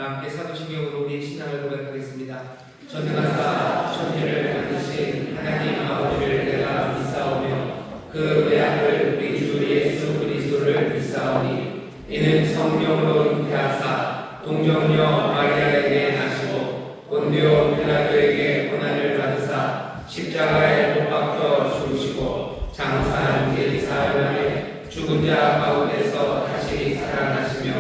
함께 사도신경으로 우리 신앙을 고백하겠습니다. 전능하사 천지를 만드신 하나님 아버지를 내가 믿사오며 그 외아들 우리 주 예수 그리스도를 믿사오니 이는 성령으로 잉태하사 동정녀 마리아에게 나시고 본디오 빌라도에게 고난을 받으사 십자가에 못 박혀 죽으시고 장사한 지 사흘 만에 죽은 자 가운데서 다시 살아나시며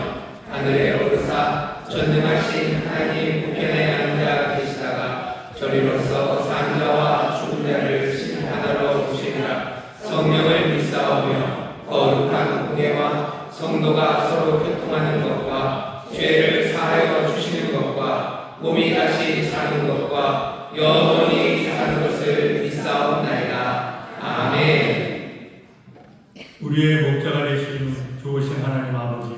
하늘에 오르사 전능하신 하나님 우편에 앉아 계시다가 저리로서 산 자와 죽은 자를 심판하러 오시리라. 성령을 믿사오며 거룩한 공예와 성도가 서로 교통하는 것과 죄를 사하여 주시는 것과 몸이 다시 사는 것과 영원히 사는 것을 믿사옵나이다. 아멘. 우리의 목자가 되신 좋으신 하나님 아버지,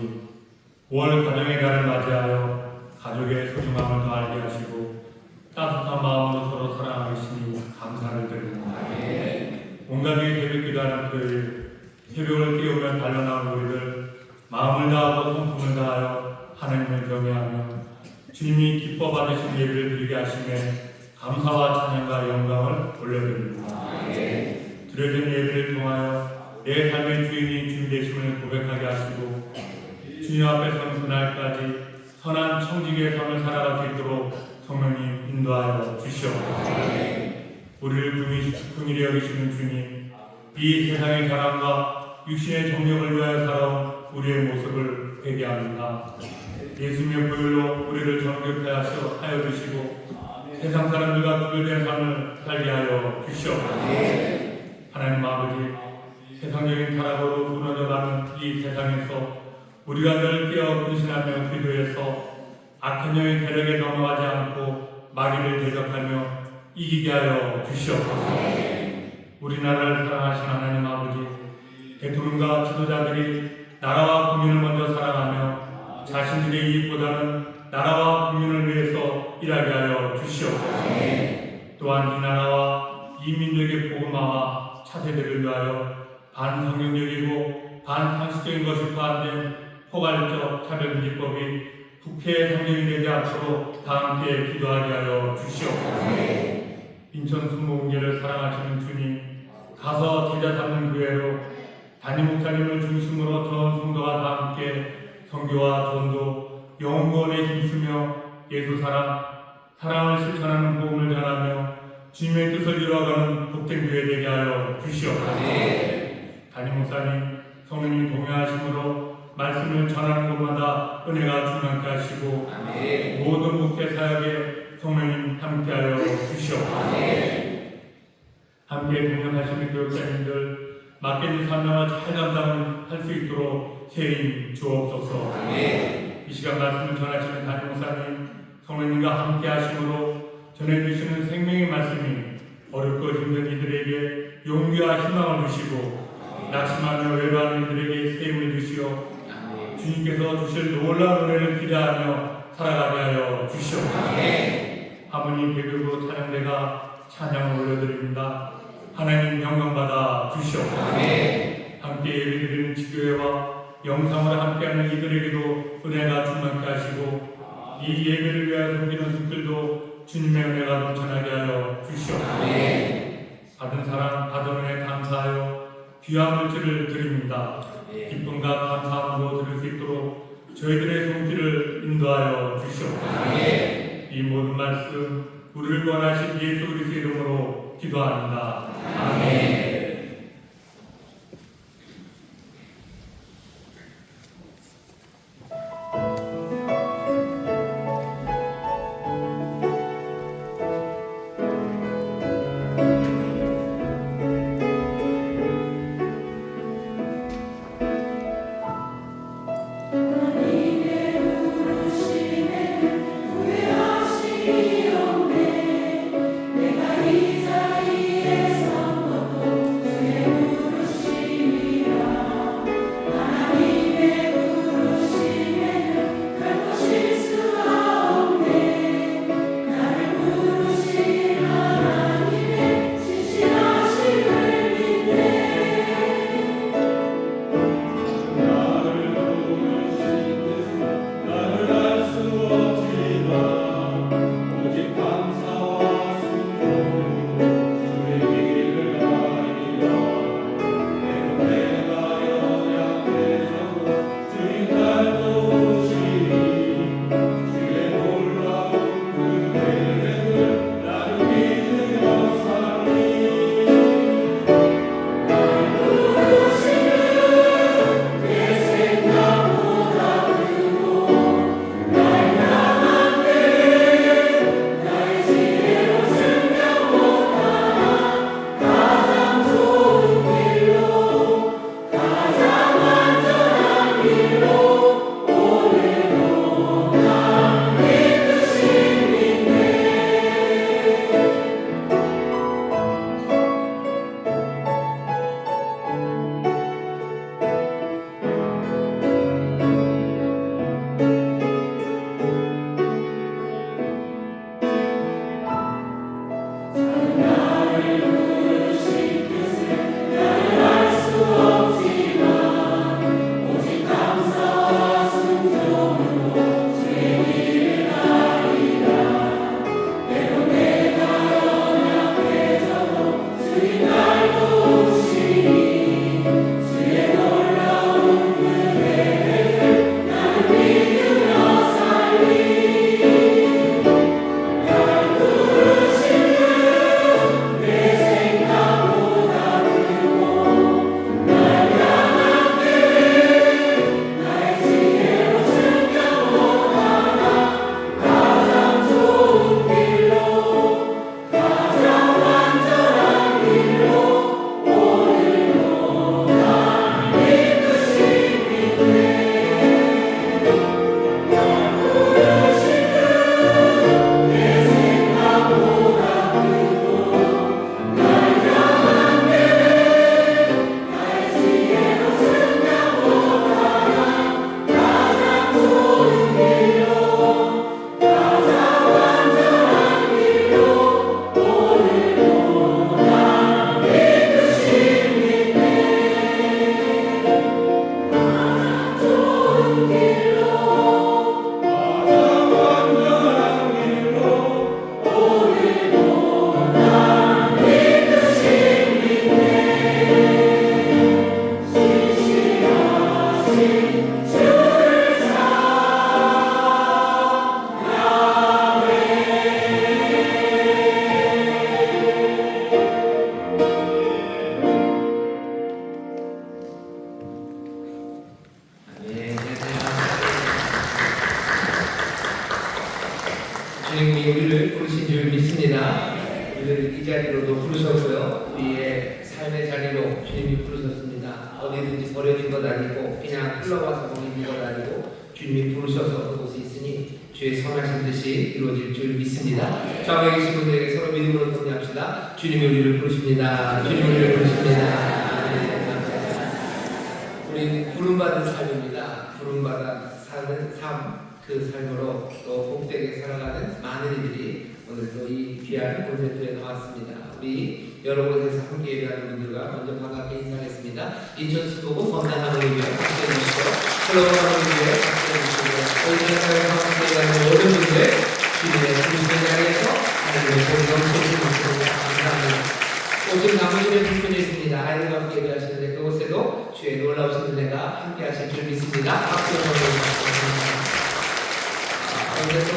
5월 가정의 달을 맞이하여 가족의 소중함을 더 알게 하시고 따뜻한 마음으로 서로 사랑하시니 감사를 드립니다. 온 가족이 새벽기도 하는 토요일, 새벽을 깨우며 달려나온 우리를 마음을 다하고 성품을 다하여 하나님을 경외하며 주님이 기뻐 받으신 예배를 드리게 하심에 감사와 찬양과 영광을 올려드립니다. 드려진 예배를 통하여 내 삶의 주인이 주님 되심을 고백하게 하시고 주님 앞에 선 그날까지 선한 청지기의 삶을 살아갈 수 있도록 성령님 인도하여 주시옵소서. 우리를 긍휼히 여기시는 주님, 이 세상의 자랑과 육신의 정욕을 위하여 살아온 우리의 모습을 회개합니다. 예수님의 보혈로 우리를 정결케 하여 주시고 세상 사람들과 구별된 삶을 살게 하여 주시옵소서. 하나님 아버지, 세상적인 타락으로 무너져가는 이 세상에서 우리가 늘 깨어 근신하며 기도해서 악한 영의 대력에 넘어가지 않고 마귀를 대적하며 이기게 하여 주시옵소서. 우리나라를 사랑하신 하나님 아버지, 대통령과 지도자들이 나라와 국민을 먼저 사랑하며 자신들의 이익보다는 나라와 국민을 위해서 일하게 하여 주시옵소서. 또한 이 나라와 이 민족의 복음화와 차세대를 위하여 반성경적이고 반상식적인 것이 포함된 포괄적 차별금지법이 국회의 상정이 되지 않도록 다 함께 기도하게 하여 주시옵소서. 인천 순복음교회를 사랑하시는 주님, 가서 제자 삼는 교회로 담임 목사님을 중심으로 전 성도가 다 함께 선교와 전도, 영혼구원에 힘쓰며 예수 사랑을 실천하는 복음을 전하며 주님의 뜻을 이루어가는 복된 교회 되게 하여 주시옵소서. 담임 목사님, 성령님 동행하심으로 말씀을 전하는 곳마다 은혜가 충만케 하시고 모든 목회 사역에 성령님 함께하여 주시옵소서. 함께 동행하시는 교육자님들 맡겨진 사명을 잘 감당할 수 있도록 세임 주옵소서. 이 시간 말씀을 전하시는 담임 목사님, 성령님과 함께 하심으로 전해주시는 생명의 말씀이 어렵고 힘든 이들에게 용기와 희망을 주시고 낙심하며 외로워하는 이들에게 세임을 주시어 주님께서 주실 놀라운 은혜를 기대하며 살아가게 하여 주시옵소서. 하모니 배급으로 찬양대가 찬양을 올려드립니다. 하나님 영광받아 주시옵소서. 함께 예배드리는 지교회와 영상으로 함께하는 이들에게도 은혜가 충만케 하시고 이 예배를 위하여 섬기는 분들도 주님의 은혜가 넘쳐나게 하여 주시옵소서. 받은 사랑, 받은 은혜 감사하여 귀한 물질을 드립니다. 기쁨과 감사함으로 드릴 수 있도록 저희들의 손길을 인도하여 주시옵소서. 이 모든 말씀 우리를 원하신 예수 그리스도 이름으로 기도합니다. 아멘. 내가 이 자리에 선 것도 주님이 우리를 부르신 줄 믿습니다. 우리를 이 자리로도 부르셨고요. 우리의 삶의 자리로 주님이 부르셨습니다. 어디든지 버려진 것 아니고 그냥 흘러와서 거기 있는 것 아니고 주님이 부르셔서 그곳에 있으니 주의 선하신 뜻이 이루어질 줄 믿습니다. 좌우에 계신 분들에게 서로 믿음으로 동의합시다. 주님이 우리를 부르십니다. 주님이 우리를 부르십니다. 우리는 부름받은 삶입니다. 부름받아 사는 삶, 그 삶으로 또 복되게 살아가는 많은 이들이 오늘 또 이 귀한 콘서트에 나왔습니다. 우리 여러 곳에서 함께 예배하는 분들과 먼저 반갑게 인사하겠습니다. 인천 수도구 건강하는 의회 박수해 주시고 흘러가는 의회 박수해 주시고 저희 전사에서 함께 예배하는 모든 분들 주님의 부르시는 자리에서 하나님의 복을 넘치시는 것입니다. 감사합니다. 오늘 나머지는 불편해 있습니다. 아이들과 함께 예배하시는데 그곳에도 주의 놀라우신 은혜가 함께 하실 줄 믿습니다. 박수 주시기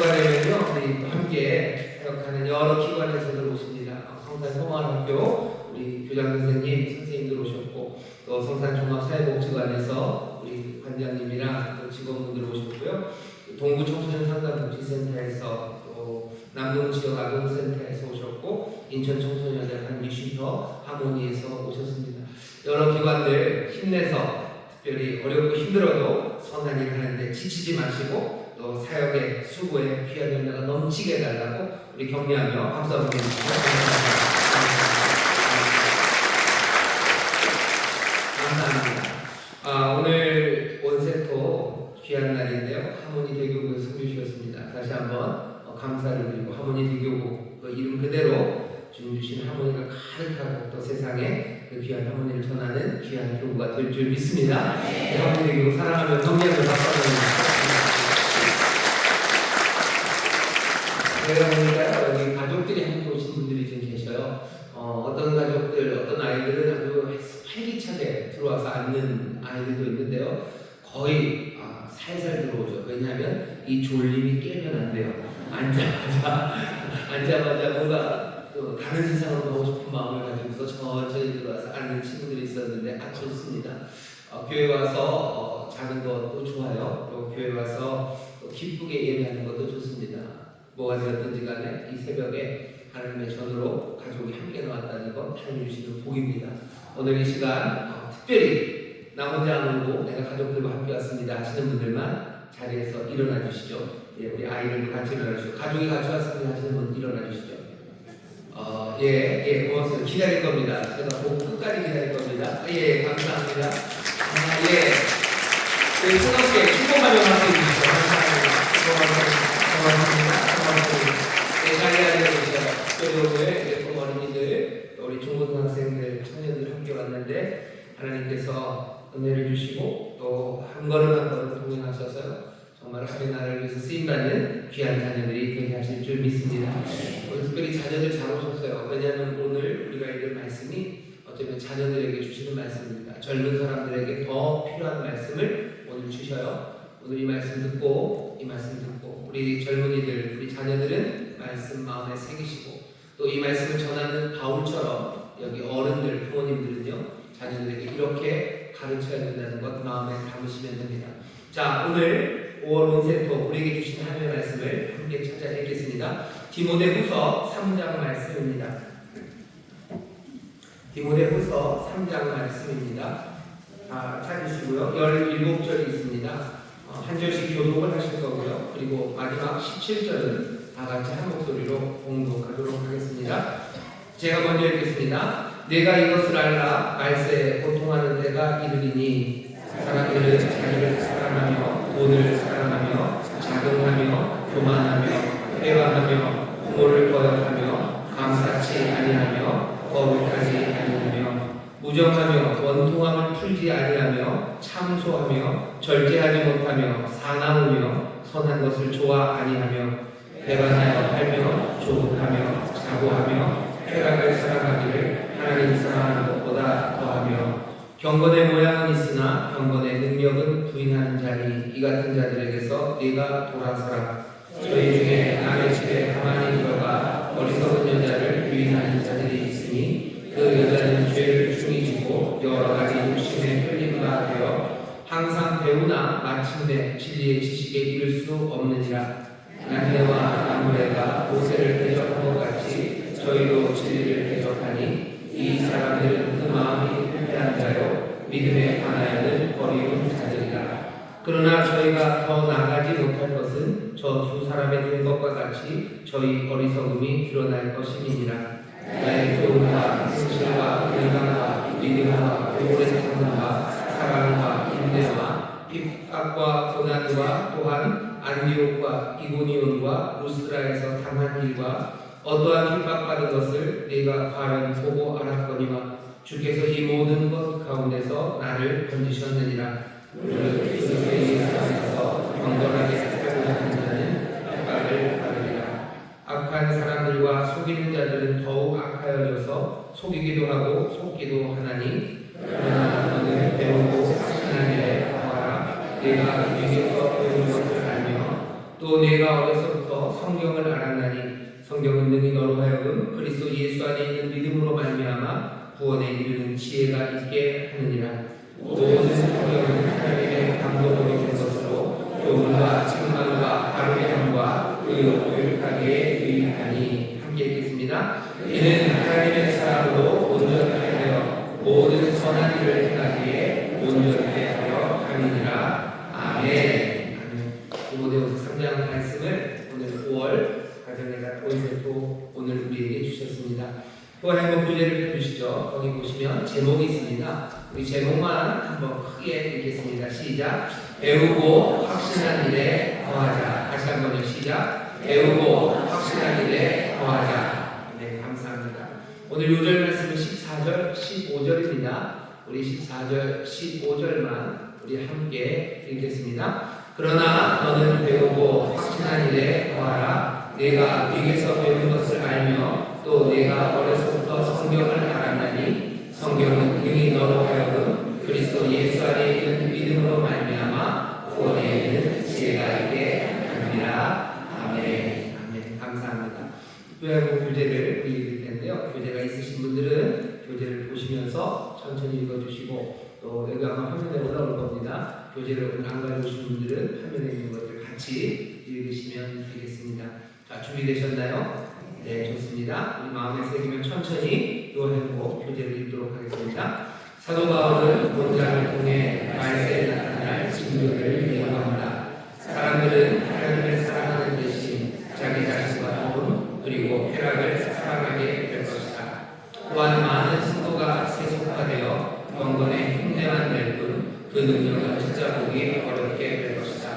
되면요, 우리 함께 사역하는 여러 기관에서들 오십니다. 성산 성화학교 우리 교장 선생님들 오셨고 또 성산 종합사회복지관에서 우리 관장님이랑 또 직원분들 오셨고요. 동구 청소년 상담복지센터에서 또 남동 지역 아동센터에서 오셨고 인천 청소년들 한미쉼터 하모니에서 오셨습니다. 여러 기관들 힘내서 특별히 어렵고 힘들어도 선한 일 하는데 지치지 마시고 또 사역의 수고에 귀한 열매가 넘치게 해달라고 우리 격려하며 박수 한번 해주시죠. 감사합니다. 오늘 온세토 귀한 날인데요. 하모니 대교구에 섬겨 주셨습니다. 다시 한번 감사를 드리고 하모니 대교구 그 이름 그대로 주님 주신 하모니가 가득하고 또 세상에 그 귀한 하모니를 전하는 귀한 교구가 될 줄 믿습니다. 하모니 대교구 사랑하며 격려하며 박수 한번 해주시죠. 제가 보니까 여기 가족들이 함께 오신 분들이 좀 계셔요. 어떤 가족들, 어떤 아이들은 아주 활기차게 들어와서 앉는 아이들도 있는데요. 거의 살살 들어오죠. 왜냐하면 이 졸림이 깨면 안 돼요. 앉자마자 뭔가 또 다른 세상으로 가고 싶은 마음을 가지고서 천천히 들어와서 앉는 친구들이 있었는데 좋습니다. 교회 와서 자는 것도 좋아요. 또 교회 와서 또 기쁘게 예배하는 것도 좋습니다. 뭐가 되었든지 간에 이 새벽에 하나님의 전으로 가족이 함께 나왔다는 것 하나님 주시는 복입니다. 오늘 이 시간 특별히 나 혼자 안 오고 내가 가족들과 함께 왔습니다 하시는 분들만 자리에서 일어나 주시죠. 예, 우리 아이들도 같이 일어나 주시고 가족이 같이 왔습니다 하시는 분 일어나 주시죠. 고맙습니다. 기다릴 겁니다. 제가 복 끝까지 기다릴 겁니다. 감사합니다. 뜨겁게 축복하며 함께 해주시죠. 감사합니다. 고맙습니다. 자리에 앉아주세요. 특별히 오늘 어린이들, 우리 중고등학생들, 청년들 함께 왔는데 하나님께서 은혜를 주시고 또 한 걸음 한 걸음 동행하셔서 정말 하나님 나라를 위해서 쓰임받는 귀한 자녀들이 되게 하실 줄 믿습니다. 오늘 특별히 자녀들 잘 오셨어요. 왜냐하면 오늘 우리가 읽은 말씀이 어쩌면 자녀들에게 주시는 말씀입니다. 젊은 사람들에게 더 필요한 말씀을 오늘 주셔요. 오늘 이 말씀 듣고 우리 젊은이들, 우리 자녀들은 말씀 마음에 새기시고 또 이 말씀을 전하는 바울처럼 여기 어른들, 부모님들은요 자녀들에게 이렇게 가르쳐야 된다는 것 마음에 담으시면 됩니다. 자, 오늘 5월 온세토 우리에게 주신 하나님의 말씀을 함께 찾아 읽겠습니다. 디모데후서 3장 말씀입니다. 디모데후서 3장 말씀입니다. 찾으시고요. 17절이 있습니다. 한 절씩 교독을 하실 거고요. 그리고 마지막 17절은 다 같이 한 목소리로 공독하도록 하겠습니다. 제가 먼저 읽겠습니다. 내가 이것을 알라. 말세에 고통하는 때가 이르리니 사람들은 자기를 사랑하며 돈을 사랑하며 자긍하며 교만하며 회방하며 부모를 거역하며 감사치 아니하며 거룩하지 아니하며 무정하며 원통함을 풀지 아니하며 참소하며 절제하지 못하며 사나우며 선한 것을 좋아 아니하며 배반하여 팔며 조급하며 자고하며 쾌락을 사랑하기를 하나님 사랑하는 것보다 더하며 경건의 모양은 있으나 경건의 능력은 부인하는 자니 이 같은 자들에게서 네가 돌아서라. 저희 중에 남의 집에 가만히 들어가 어리석은 여자를 유인하는 자들이 있으니 그 여자는 죄를 중히 지고 여러 가지 욕심에 끌림바 되어 항상 배우나 마침내 진리의 지식에 이를 수 없느니라. 난내와 나무래가 그러나 저희가 더 나가지 못할 것은 저 두 사람의 된 것과 같이 저희 어리석음이 드러날 것임이니라. 나의 교훈과 진실과 건강과 믿음과 오랜 참음과 사랑과 인내와 핍박과 고난과 또한 안디옥과 이고니온과 루스라에서 당한 일과 어떠한 핍박받은 것을 내가 과연 보고 알았거니와 주께서 이 모든 것 가운데서 나를 건지셨느니라. 우리를 그리스도의 안에서 경건하게 살고자 하는 자는 핍박을 받으리라. 악한 사람들과 속이는 자들은 더욱 악하여져서 속이기도 하고 속기도 하나니 그러나 너는 배우고 확신한 일에 거하라. 내가 위에서 배운 것을 알며 또 내가 어려서부터 성경을 알았나니 성경은 능히 너로 하여금 그리스도 예수 안에 있는 믿음으로 말미암아 구원에 이르는 지혜가 있게 하느니라. 모든 성경은 하나님의 감동으로 된 것으로 교훈과 책망과 바르게 함과 의롭고 하기에 유익하니. 함께 읽겠습니다. 이는 하나님의 사랑으로 온전하게 하여 모든 선한 일을 행하기에 온전하게 하여 함이니라. 아멘. 디모데후서 3장 말씀을 오늘 5월 가정회가 온세토 오늘 우리에게 주셨습니다. 또 한번 교재를 펴주시죠. 거기 보시면 제목이 있습니다. 우리 제목만 한번 크게 읽겠습니다. 시작. 배우고 확신한 일에 거하자. 다시 한번요. 시작. 배우고 확신한 일에 거하자. 네, 감사합니다. 오늘 요절 말씀은 14절, 15절입니다. 우리 14절, 15절만 우리 함께 읽겠습니다. 그러나 너는 배우고 확신한 일에 거하라. 내가 네게서 배운 것을 알며 또 내가 어려서부터 성경을 알았나니 성경은 능히 너로 하여금 그리스도 예수 안에 있는 믿음으로 말미암아 구원에 있는 지혜가 있게 하느니라. 아멘. 아멘. 감사합니다. 요약본 교재를 읽을 텐데요. 교재가 있으신 분들은 교재를 보시면서 천천히 읽어주시고 또 여기 아마 화면에 올라올 겁니다. 교재를 오늘 안 가져오신 분들은 화면에 있는 것들 같이 읽으시면 되겠습니다. 자, 준비되셨나요? 네, 좋습니다. 우리 마음에 새기면 천천히 요한복 교재를 읽도록 하겠습니다. 사도 바울은 본장을 통해 말세에 나타날 징조를 예언합니다. 사람들은 하나님을 사랑하는 대신 자기 자신과 돈 그리고 쾌락을 사랑하게 될 것이다. 또한 많은 성도가 세속화되어 경건의 흉내만 낼 뿐 그 능력은 찾아보기 어렵게 될 것이다.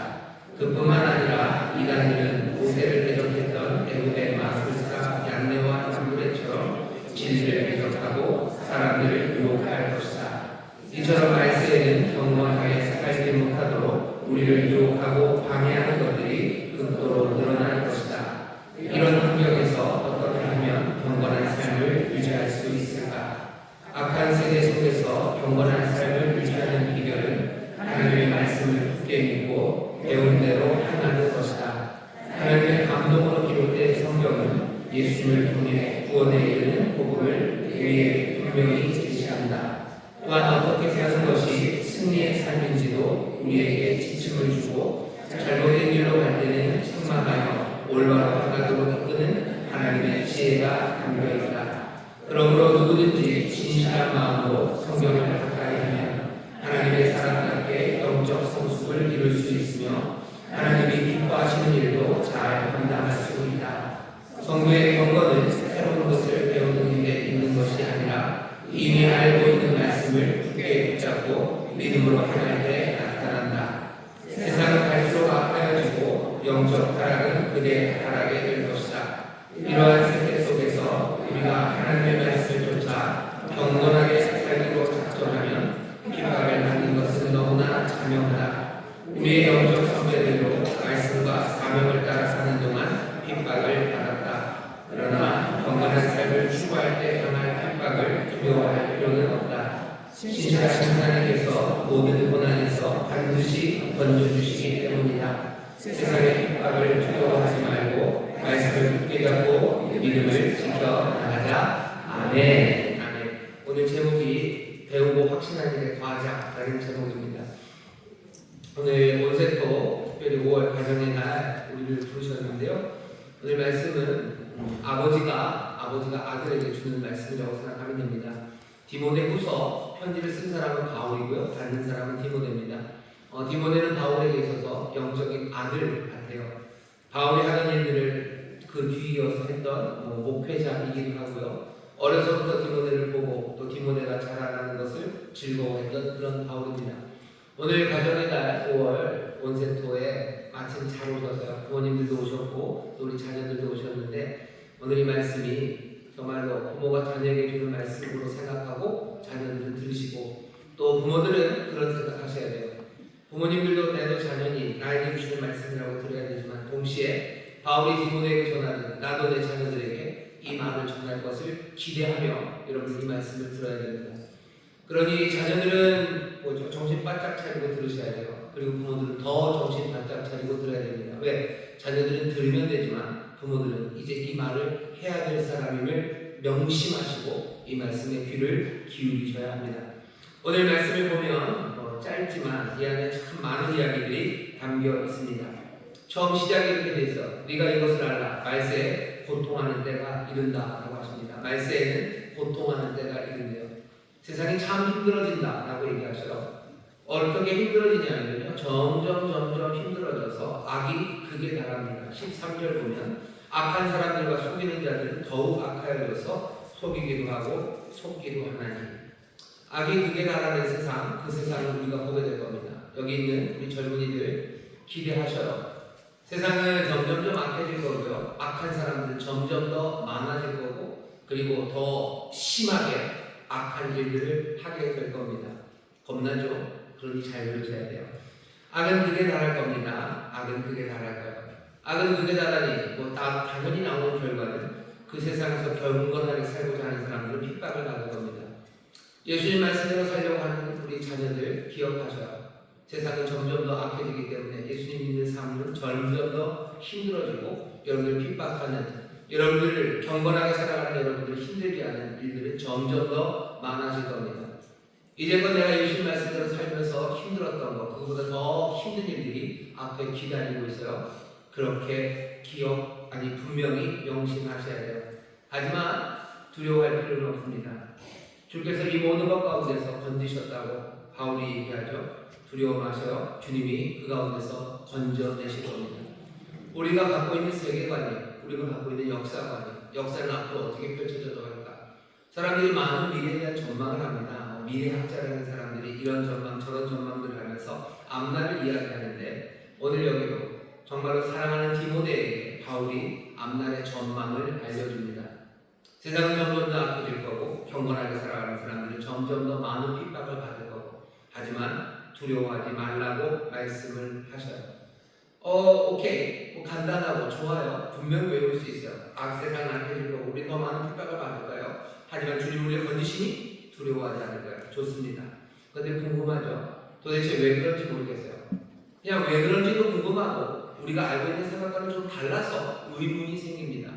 그뿐만 아니라 이단들은 모세를 대적했던 애굽의 마술사 얀네와 잠브레처럼 진리를 대적하고 사람들을 유혹할 것이다. 이처럼 말세에는 경건하게 살지 못하도록 우리를 유혹하고 방해하는 것들이 극도로 늘어날 것이다. 이런 환경에서 어떻게 하면 경건한 삶을 유지할 수 있을까? 악한 세대 속에서 경건한 삶을 유지하는 비결은 하나님의 말씀을 굳게 믿고 배운 대로 행하는 것이다. 하나님의 감동으로 기록된 성경은 예수님을 통해 구원에 이르는 복음을 우리에게 분명히 제시한다. 또한 어떻게 사는 것이 승리의 삶인지도 우리에게 지침을 주고 잘못된 길로 갈 때는 책망하여 올바로 행하도록 이끄는 하나님의 지혜가 담겨있다. 그러므로 누구든지 진실한 마음으로 성경을 가까이 하면 하나님의 사람답게 영적 성숙을 이룰 수 있으며 하나님이 기뻐하시는 일도 잘 감당할 수 있다. 성도의 경건은 새로운 것을 배우는 데 있는 것이 아니라 이미 알고 있는 말씀을 굳게 붙잡고 믿음으로 행할 때 나타난다. 세상은 갈수록 악하여지고 영적 타락은 그대의 타락이 될 것이다. 이러한 세계 속에서 우리가 하나님의 말씀을 쫓아 경건하게 살기로 작정하면 핍박을 받는 것은 너무나 자명하다. 우리의 영적 선배들도 말씀과 사명을 따라 사는 동안 핍박을 받았다. 그러나 건강한 삶을 추구할 때 당할 핍박을 두려워할 필요는 없다. 신실하신 하나님께서 모든 고난에서 반드시 건져주시기 때문이다. 세상의 핍박을 두려워하지 말고 말씀을 굳게 잡고 믿음을 지켜나가자. 아멘. 아멘. 오늘 제목이 배우고 확신한 일에 거하자라는 제목입니다. 오늘 온세토 특별히 5월 가정의 날 우리를 부르셨는데요. 오늘 말씀은 아버지가 아들에게 주는 말씀이라고 생각하면 됩니다. 디모데후서 편지를 쓴 사람은 바울이고요. 받는 사람은 디모데입니다. 디모데는 바울에게 있어서 영적인 아들 같아요. 바울이 하는 일들을 그 뒤이어서 했던 목회자이기도 하고요. 어려서부터 디모데를 보고 또 디모데가 자라나는 것을 즐거워했던 그런 바울입니다. 오늘 가정의 달 5월 온센토에 마침 잘 오셔서요. 부모님들도 오셨고 또 우리 자녀들도 오셨는데 오늘 이 말씀이 정말로 부모가 자녀에게 주는 말씀으로 생각하고 자녀들은 들으시고 또 부모들은 그런 생각하셔야 돼요. 부모님들도 내도 자녀니 나에게 주시는 말씀이라고 들어야 되지만 동시에 바울이 디모데에게 전하는 나도 내 자녀들에게 이 말을 전할 것을 기대하며 여러분 이 말씀을 들어야 됩니다. 그러니 자녀들은 정신 바짝 차리고 들으셔야 돼요. 그리고 부모들은 더 정신 바짝 차리고 들어야 됩니다. 왜? 자녀들은 들으면 되지만 부모들은 이제 이 말을 해야 될 사람임을 명심하시고 이 말씀에 귀를 기울이셔야 합니다. 오늘 말씀을 보면 짧지만 이 안에 참 많은 이야기들이 담겨 있습니다. 처음 시작이 이렇게 돼 있어. 네가 이것을 알라. 말세에 고통하는 때가 이른다라고 하십니다. 말세에는 고통하는 때가 이른대요. 세상이 참 힘들어진다라고 얘기하셔요. 어떻게 힘들어지냐면요. 점점 힘들어져서 악이 극에 달합니다. 13절 보면 악한 사람들과 속이는 자들은 더욱 악하여져서 속이기도 하고 속기도 하나니 악이 극에 달하는 세상, 그 세상을 우리가 보게 될 겁니다. 여기 있는 우리 젊은이들 기대하셔요. 세상은 점점 악해질 거고요. 악한 사람들은 점점 더 많아질 거고 그리고 더 심하게 악한 일들을 하게 될 겁니다. 겁나죠? 그러니 잘 들으셔야 돼요. 악은 극에 달할 겁니다. 악은 극에 달할 거예요. 악은 극에 달하니 당연히 나오는 결과는 그 세상에서 경건하게 살고자 하는 사람들은 핍박을 받을 겁니다. 예수님 말씀대로 살려고 하는 우리 자녀들 기억하셔요. 세상은 점점 더 악해지기 때문에 예수님 믿는 삶은 점점 더 힘들어지고 여러분들 핍박하는 여러분들 경건하게 살아가는 여러분들 힘들게 하는 일들은 점점 더 많아질 겁니다. 이제껏 내가 예수님 말씀대로 살면서 힘들었던 것 그거보다 더 힘든 일들이 앞에 기다리고 있어요. 그렇게 분명히 명심하셔야 돼요. 하지만 두려워할 필요는 없습니다. 주께서 이 모든 것 가운데서 건지셨다고 바울이 얘기하죠. 두려워 마셔요. 주님이 그 가운데서 건져내실 겁니다. 우리가 갖고 있는 세계관이, 우리가 갖고 있는 역사는 앞으로 어떻게 펼쳐져 갈까? 사람들이 많은 미래에 대한 전망을 합니다. 미래학자라는 사람들이 이런 전망, 저런 전망들을 하면서 앞날을 이야기하는데 오늘 여기도 정말로 사랑하는 디모데에게 바울이 앞날의 전망을 알려줍니다. 세상은 점점 더 악해질 거고 경건하게 살아가는 사람들은 점점 더 많은 핍박을 받을 거고 하지만 두려워하지 말라고 말씀을 하셔요. 오케이. 간단하고 좋아요. 분명 외울 수 있어요. 세상은 악해질 거고 우리 더 많은 핍박을 받을 거예요. 하지만 주님 우리를 건지시니 두려워하지 않을 거예요. 좋습니다. 그런데 궁금하죠? 도대체 왜 그런지 모르겠어요. 그냥 왜 그런지도 궁금하고 우리가 알고 있는 생각과는 좀 달라서 의문이 생깁니다.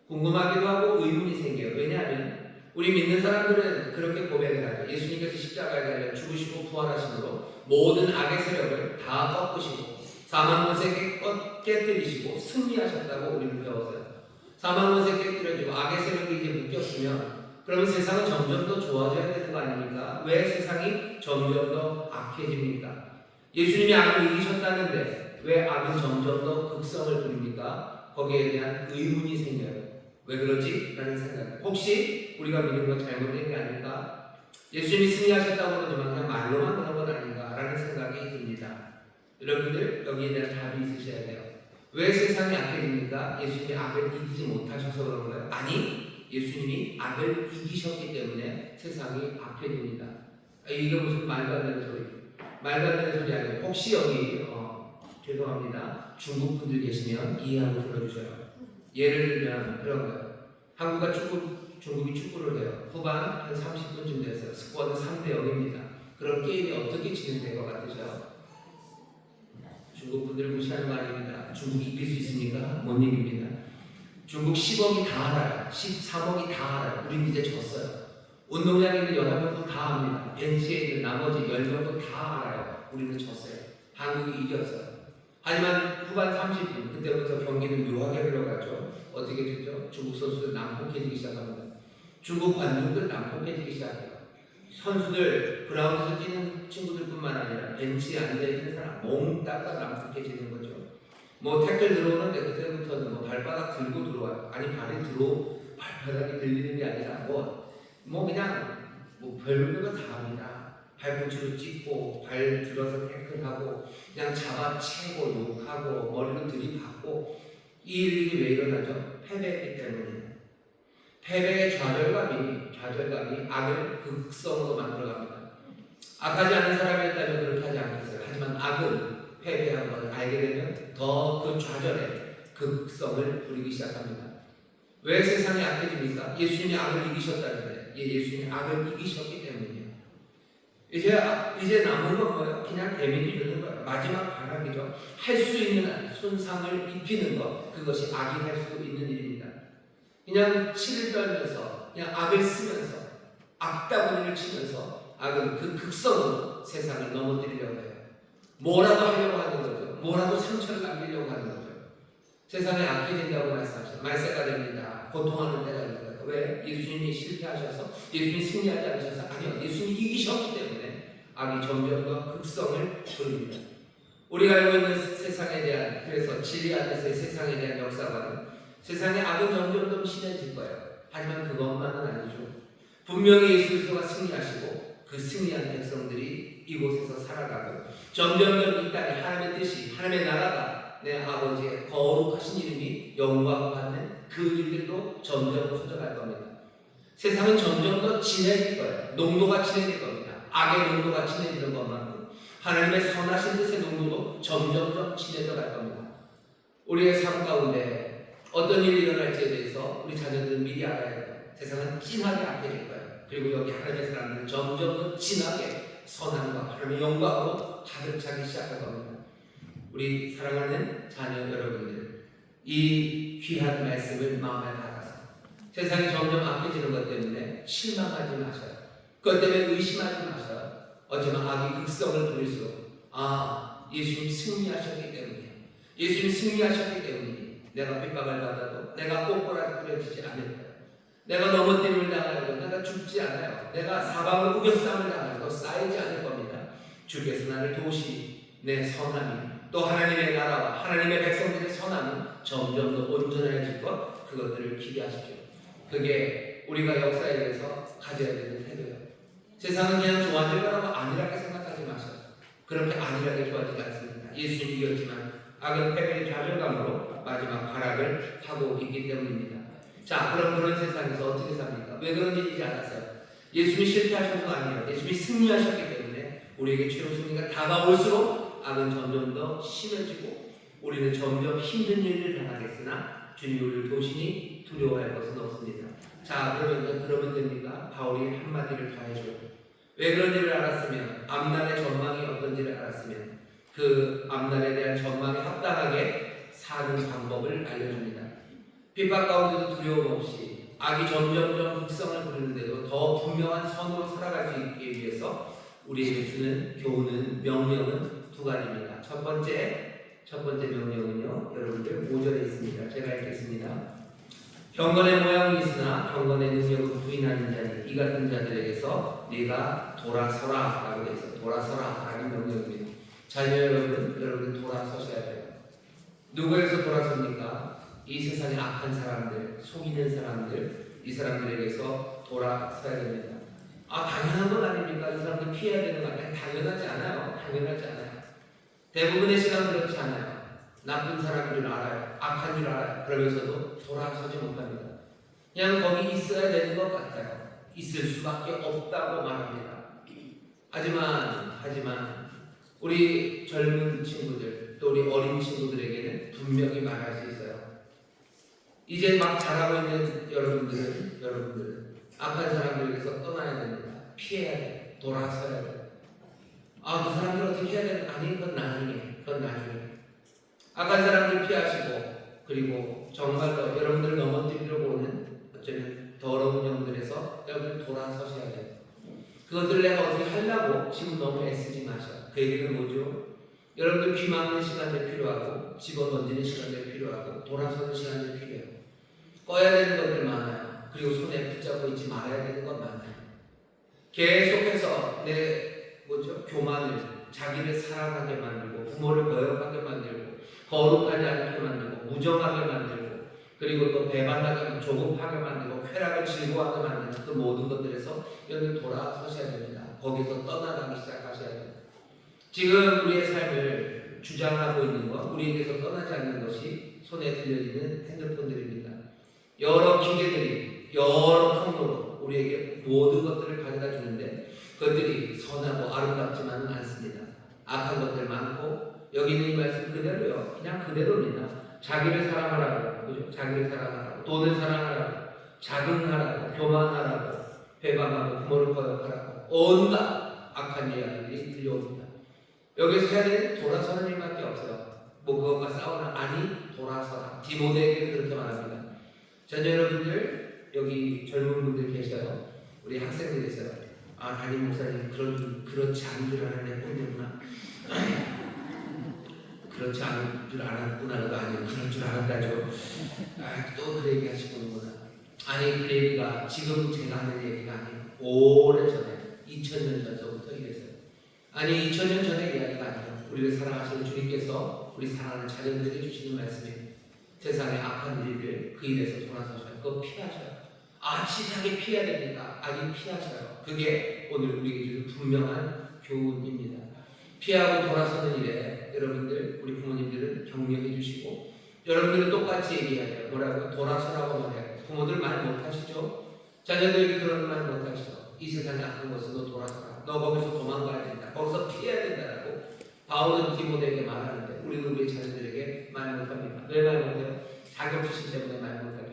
궁금하기도 하고 의문이 생겨요. 왜냐하면 우리 믿는 사람들은 그렇게 고백을 하죠. 예수님께서 십자가에 달려 죽으시고 부활하심으로 모든 악의 세력을 다 꺾으시고 사망 권세 깨뜨리시고 승리하셨다고 우리는 배웠어요. 사망 권세 깨뜨려지고 악의 세력이 이제 묶였으면 그러면 세상은 점점 더 좋아져야 되는 거 아닙니까? 왜 세상이 점점 더 악해집니까? 예수님이 악을 이기셨다는데 왜 악은 점점 더 극성을 부립니까? 거기에 대한 의문이 생겨요. 왜 그러지? 라는 생각. 혹시 우리가 믿는 건 잘못된 게 아닐까? 예수님이 승리하셨다고 그러지만 그냥 말로만 그런 건 아닌가? 라는 생각이 듭니다. 여러분들 여기에 대한 답이 있으셔야 돼요. 왜 세상이 악해집니까? 예수님이 악을 이기지 못하셔서 그런 거예요? 아니, 예수님이 악을 이기셨기 때문에 세상이 악해집니다. 이게 무슨 말도 안 되는 소리? 말도 안 되는 소리 아니에요. 혹시 여기 죄송합니다. 중국 분들 계시면 이해하고 들어주셔요. 예를 들면 그런 거예요. 중국이 축구를 해요. 후반 한 30분쯤 됐어요. 스코어는 3대 0입니다. 그런 게임이 어떻게 진행될 것 같으세요? 중국 분들을 무시하는 거 아닙니다. 중국이 이길 수 있습니까? 못 이깁니다. 중국 10억이 다 알아요. 13억이 다 알아요. 우린 이제 졌어요. 운동장에 있는 8명도 다 압니다. 벤치에 있는 나머지 10명도 다 알아요. 우리는 졌어요. 한국이 이겼어요. 하지만 후반 30분 그때부터 경기는 묘하게 흘러가죠. 어떻게 됐죠? 중국 선수들 난폭해지기 시작합니다. 중국 관중들 난폭해지기 시작해요. 선수들 그라운드에서 뛰는 친구들뿐만 아니라 벤치에 앉아있는 사람 몽땅 난폭해지는 거죠. 뭐 태클 들어오는데 그때부터는 뭐 발바닥 들고 들어와요. 아니 발바닥이 들리는 게 아니라 뭐 그냥 뭐 별거 다 합니다. 발꿈치로 찍고 발 들어서 태클하고 그냥 잡아채고 욕하고 머리로 들이받고 이 일이 왜 일어나죠? 패배했기 때문에. 패배의 좌절감이 악을 극성으로 만들어갑니다. 악하지 않은 사람이었다면 그렇게 하지 않겠어요. 하지만 악은 패배한 걸 알게 되면 더 그 좌절의 극성을 부리기 시작합니다. 왜 세상이 악해집니까? 예수님이 악을 이기셨다는데 예수님이 악을 이기셨기 때문이에요. 이제 남은 건 뭐예요? 그냥 데미지 주는 거예요. 마지막 발악이죠. 할 수 있는 한 손상을 입히는 것, 그것이 악이 할 수 있는 일입니다. 그냥 치를 떨면서 그냥 악을 쓰면서 악다구니를 치면서 악은 그 극성으로 세상을 넘어뜨리려고 해요. 뭐라도 하려고 하는 거죠. 뭐라도 상처를 남기려고 하는 거죠. 세상에 악해진다고 말씀하셨어요. 말세가 됩니다. 고통하는 때가 있는 거예요. 왜? 예수님이 실패하셔서 예수님이 승리하지 않으셔서 아니요. 예수님이 이기셨기 때문에 악이 점점 더 극성을 부립니다. 우리가 알고 있는 세상에 대한 그래서 진리 안에서의 세상에 대한 역사관은 세상의 악은 점점 더 심해질 거예요. 하지만 그것만은 아니죠. 분명히 예수 그리스도가 승리하시고 그 승리한 백성들이 이곳에서 살아가고 점점 더 이 땅에 하나님의 뜻이 하나님의 나라가 내 아버지의 거룩하신 이름이 영광받는 그 일들도 점점 커져갈 겁니다. 세상은 점점 더 진해질 거예요. 농도가 진해질 겁니다. 악의 농도가 진해지는 것만큼 하나님의 선하신 뜻의 농도도 점점 더 진해져 갈 겁니다. 우리의 삶 가운데 어떤 일이 일어날지에 대해서 우리 자녀들은 미리 알아야 돼요. 세상은 진하게 악해질 거예요. 그리고 여기 하나님의 사람들은 점점 더 진하게 선함과 하나님의 영광으로 가득 차기 시작할 겁니다. 우리 사랑하는 자녀 여러분들, 이 귀한 말씀을 마음에 받아서 세상이 점점 악해지는 것 때문에 실망하지 마셔요. 그것 때문에 의심하지 마셔요. 어쩌면 악이 극성을 부릴수록 예수님 승리하셨기 때문이에요. 예수님 승리하셨기 때문이에요. 내가 핍박을 받아도 내가 꼬꼬라 뿌려지지 않을 거예요. 내가 넘어뜨림을 당하여도 내가 죽지 않아요. 내가 사방을 우겨싸움을 당하여도 쌓이지 않을 겁니다. 주께서 나를 도우시 내 선함이 또 하나님의 나라와 하나님의 백성들의 선함은 점점 더 온전해질 것, 그것들을 기대하십시오. 그게 우리가 역사에 대해서 가져야 되는 태도예요. 세상은 그냥 좋아질 거라고 안일하게 생각하지 마세요. 그렇게 안일하게 좋아지지 않습니다. 예수님이 이겼지만 악은 패배의 좌절감으로 마지막 하락을 하고 있기 때문입니다. 자, 그럼 그런 세상에서 어떻게 삽니까? 왜 그런 일이지 않았어요? 예수님이 실패하셔서가 아니에요. 예수님이 승리하셨기 때문에 우리에게 최후 승리가 다가올수록 악은 점점 더 심해지고 우리는 점점 힘든 일을 당하겠으나 주님 우리를 도시니 두려워할 것은 없습니다. 자, 그러면 됩니까? 바울이 한마디를 더 해줘요. 왜 그런 일을 알았으면, 앞날의 전망이 어떤지를 알았으면 그 앞날에 대한 전망에 합당하게 사는 방법을 알려줍니다. 핍박 가운데도 두려움 없이 악이 점점점 극성을 부리는데도 더 분명한 선으로 살아갈 수 있기 위해서 우리에게 주는 교훈은, 명령은 두 가지입니다. 첫 번째 명령은요, 여러분들 5절에 있습니다. 제가 읽겠습니다. 경건의 모양이 있으나 경건의 능력을 부인하는 자니 이 같은 자들에게서 네가 돌아서라 라고 되어 있어요. 돌아서라 라는 명령입니다. 자녀 여러분 돌아서셔야 돼요. 누구에게서 돌아섭니까? 이 세상의 악한 사람들, 속이는 사람들, 이 사람들에게서 돌아서야 됩니다. 당연한 건 아닙니까? 이 사람들 피해야 되는 거 아니에요? 당연하지 않아요. 대부분의 시간 그렇지 않아요. 나쁜 사람인 줄 알아요. 악한 줄 알아요. 그러면서도 돌아서지 못합니다. 그냥 거기 있어야 되는 것 같아요. 있을 수밖에 없다고 말합니다. 하지만 우리 젊은 친구들, 또 우리 어린 친구들에게는 분명히 말할 수 있어요. 이제 막 자라고 있는 여러분들은 악한 사람들에게서 떠나야 됩니다. 피해야 돼요. 돌아서야 돼요. 그 사람들 어떻게 해야 되는? 아니, 그건 나중에. 악한 사람들 피하시고, 그리고 정말로 여러분들 넘어뜨리려고 오는 어쩌면 더러운 영들에서 여러분 돌아서셔야 돼요. 그것들을 내가 어떻게 하려고 지금 너무 애쓰지 마셔. 그 얘기는 뭐죠? 여러분들 귀 막는 시간들 필요하고, 집어 던지는 시간들 필요하고, 돌아서는 시간들 필요해요. 꺼야 되는 것들 많아요. 그리고 손에 붙잡고 있지 말아야 되는 것 많아요. 계속해서 교만을 자기를 사랑하게 만들고 부모를 거역하게 만들고 거룩하지 않게 만들고 무정하게 만들고 그리고 또 배반하게 조급하게 만들고 쾌락을 즐거워하게 만드는 그 모든 것들에서 여러분 돌아서셔야 됩니다. 거기서 떠나가기 시작하셔야 됩니다. 지금 우리의 삶을 주장하고 있는 것, 우리에게서 떠나지 않는 것이 손에 들려있는 핸드폰들입니다. 여러 기계들이 여러 통로로 우리에게 모든 것들을 가져다 주는데 그것들이 선하고 아름답지만은 않습니다. 악한 것들 많고 여기 있는 이 말씀 그대로요. 그냥 그대로입니다. 자기를 사랑하라고, 그죠? 자기를 사랑하라고, 돈을 사랑하라고, 자긍하라고, 교만하라고, 배반하고, 부모를 거역하라고, 온갖 악한 이야기들이 들려옵니다. 여기서 해야 되는 돌아서는 일밖에 없어요. 그것과 싸우나 아니 돌아서라. 디모데에게 그렇게 말합니다. 자녀 여러분들 여기 젊은 분들 계셔요. 우리 학생들 있어요. 담임 목사님 그렇지 않은 줄 알았네 꼰대구나. 그렇지 않은 줄 알았구나가 아니고 그럴 줄 알았다죠. 또 그 얘기 하시는구나. 아니 그 얘기가 지금 제가 하는 얘기가 아니고 오래전에 2000년 전서부터 이랬어요. 아니 2000년 전의 이야기가 아니라 우리를 사랑하시는 주님께서 우리 사랑하는 자녀들에게 주시는 말씀이에요. 세상의 악한 일을 그 일에서 돌아서셔요. 그거 피하셔요. 치사하게 피해야 됩니까? 아니 피하셔요. 그게 오늘 우리에게 주는 분명한 교훈입니다. 피하고 돌아서는 일에 여러분들 우리 부모님들은 격려해 주시고 여러분들은 똑같이 얘기해야 돼요. 뭐라고? 돌아서라고 말해요. 부모들 말 못하시죠? 자녀들에게 그런 말 못하시죠? 이 세상에 악한 것은 너 돌아서라. 너 거기서 도망가야 된다. 거기서 피해야 된다라고 바울은 디모데에게 말하는데 우리는 우리 자녀들에게 말 못합니다. 왜 말 못해요? 자격지심 때문에 말 못하죠.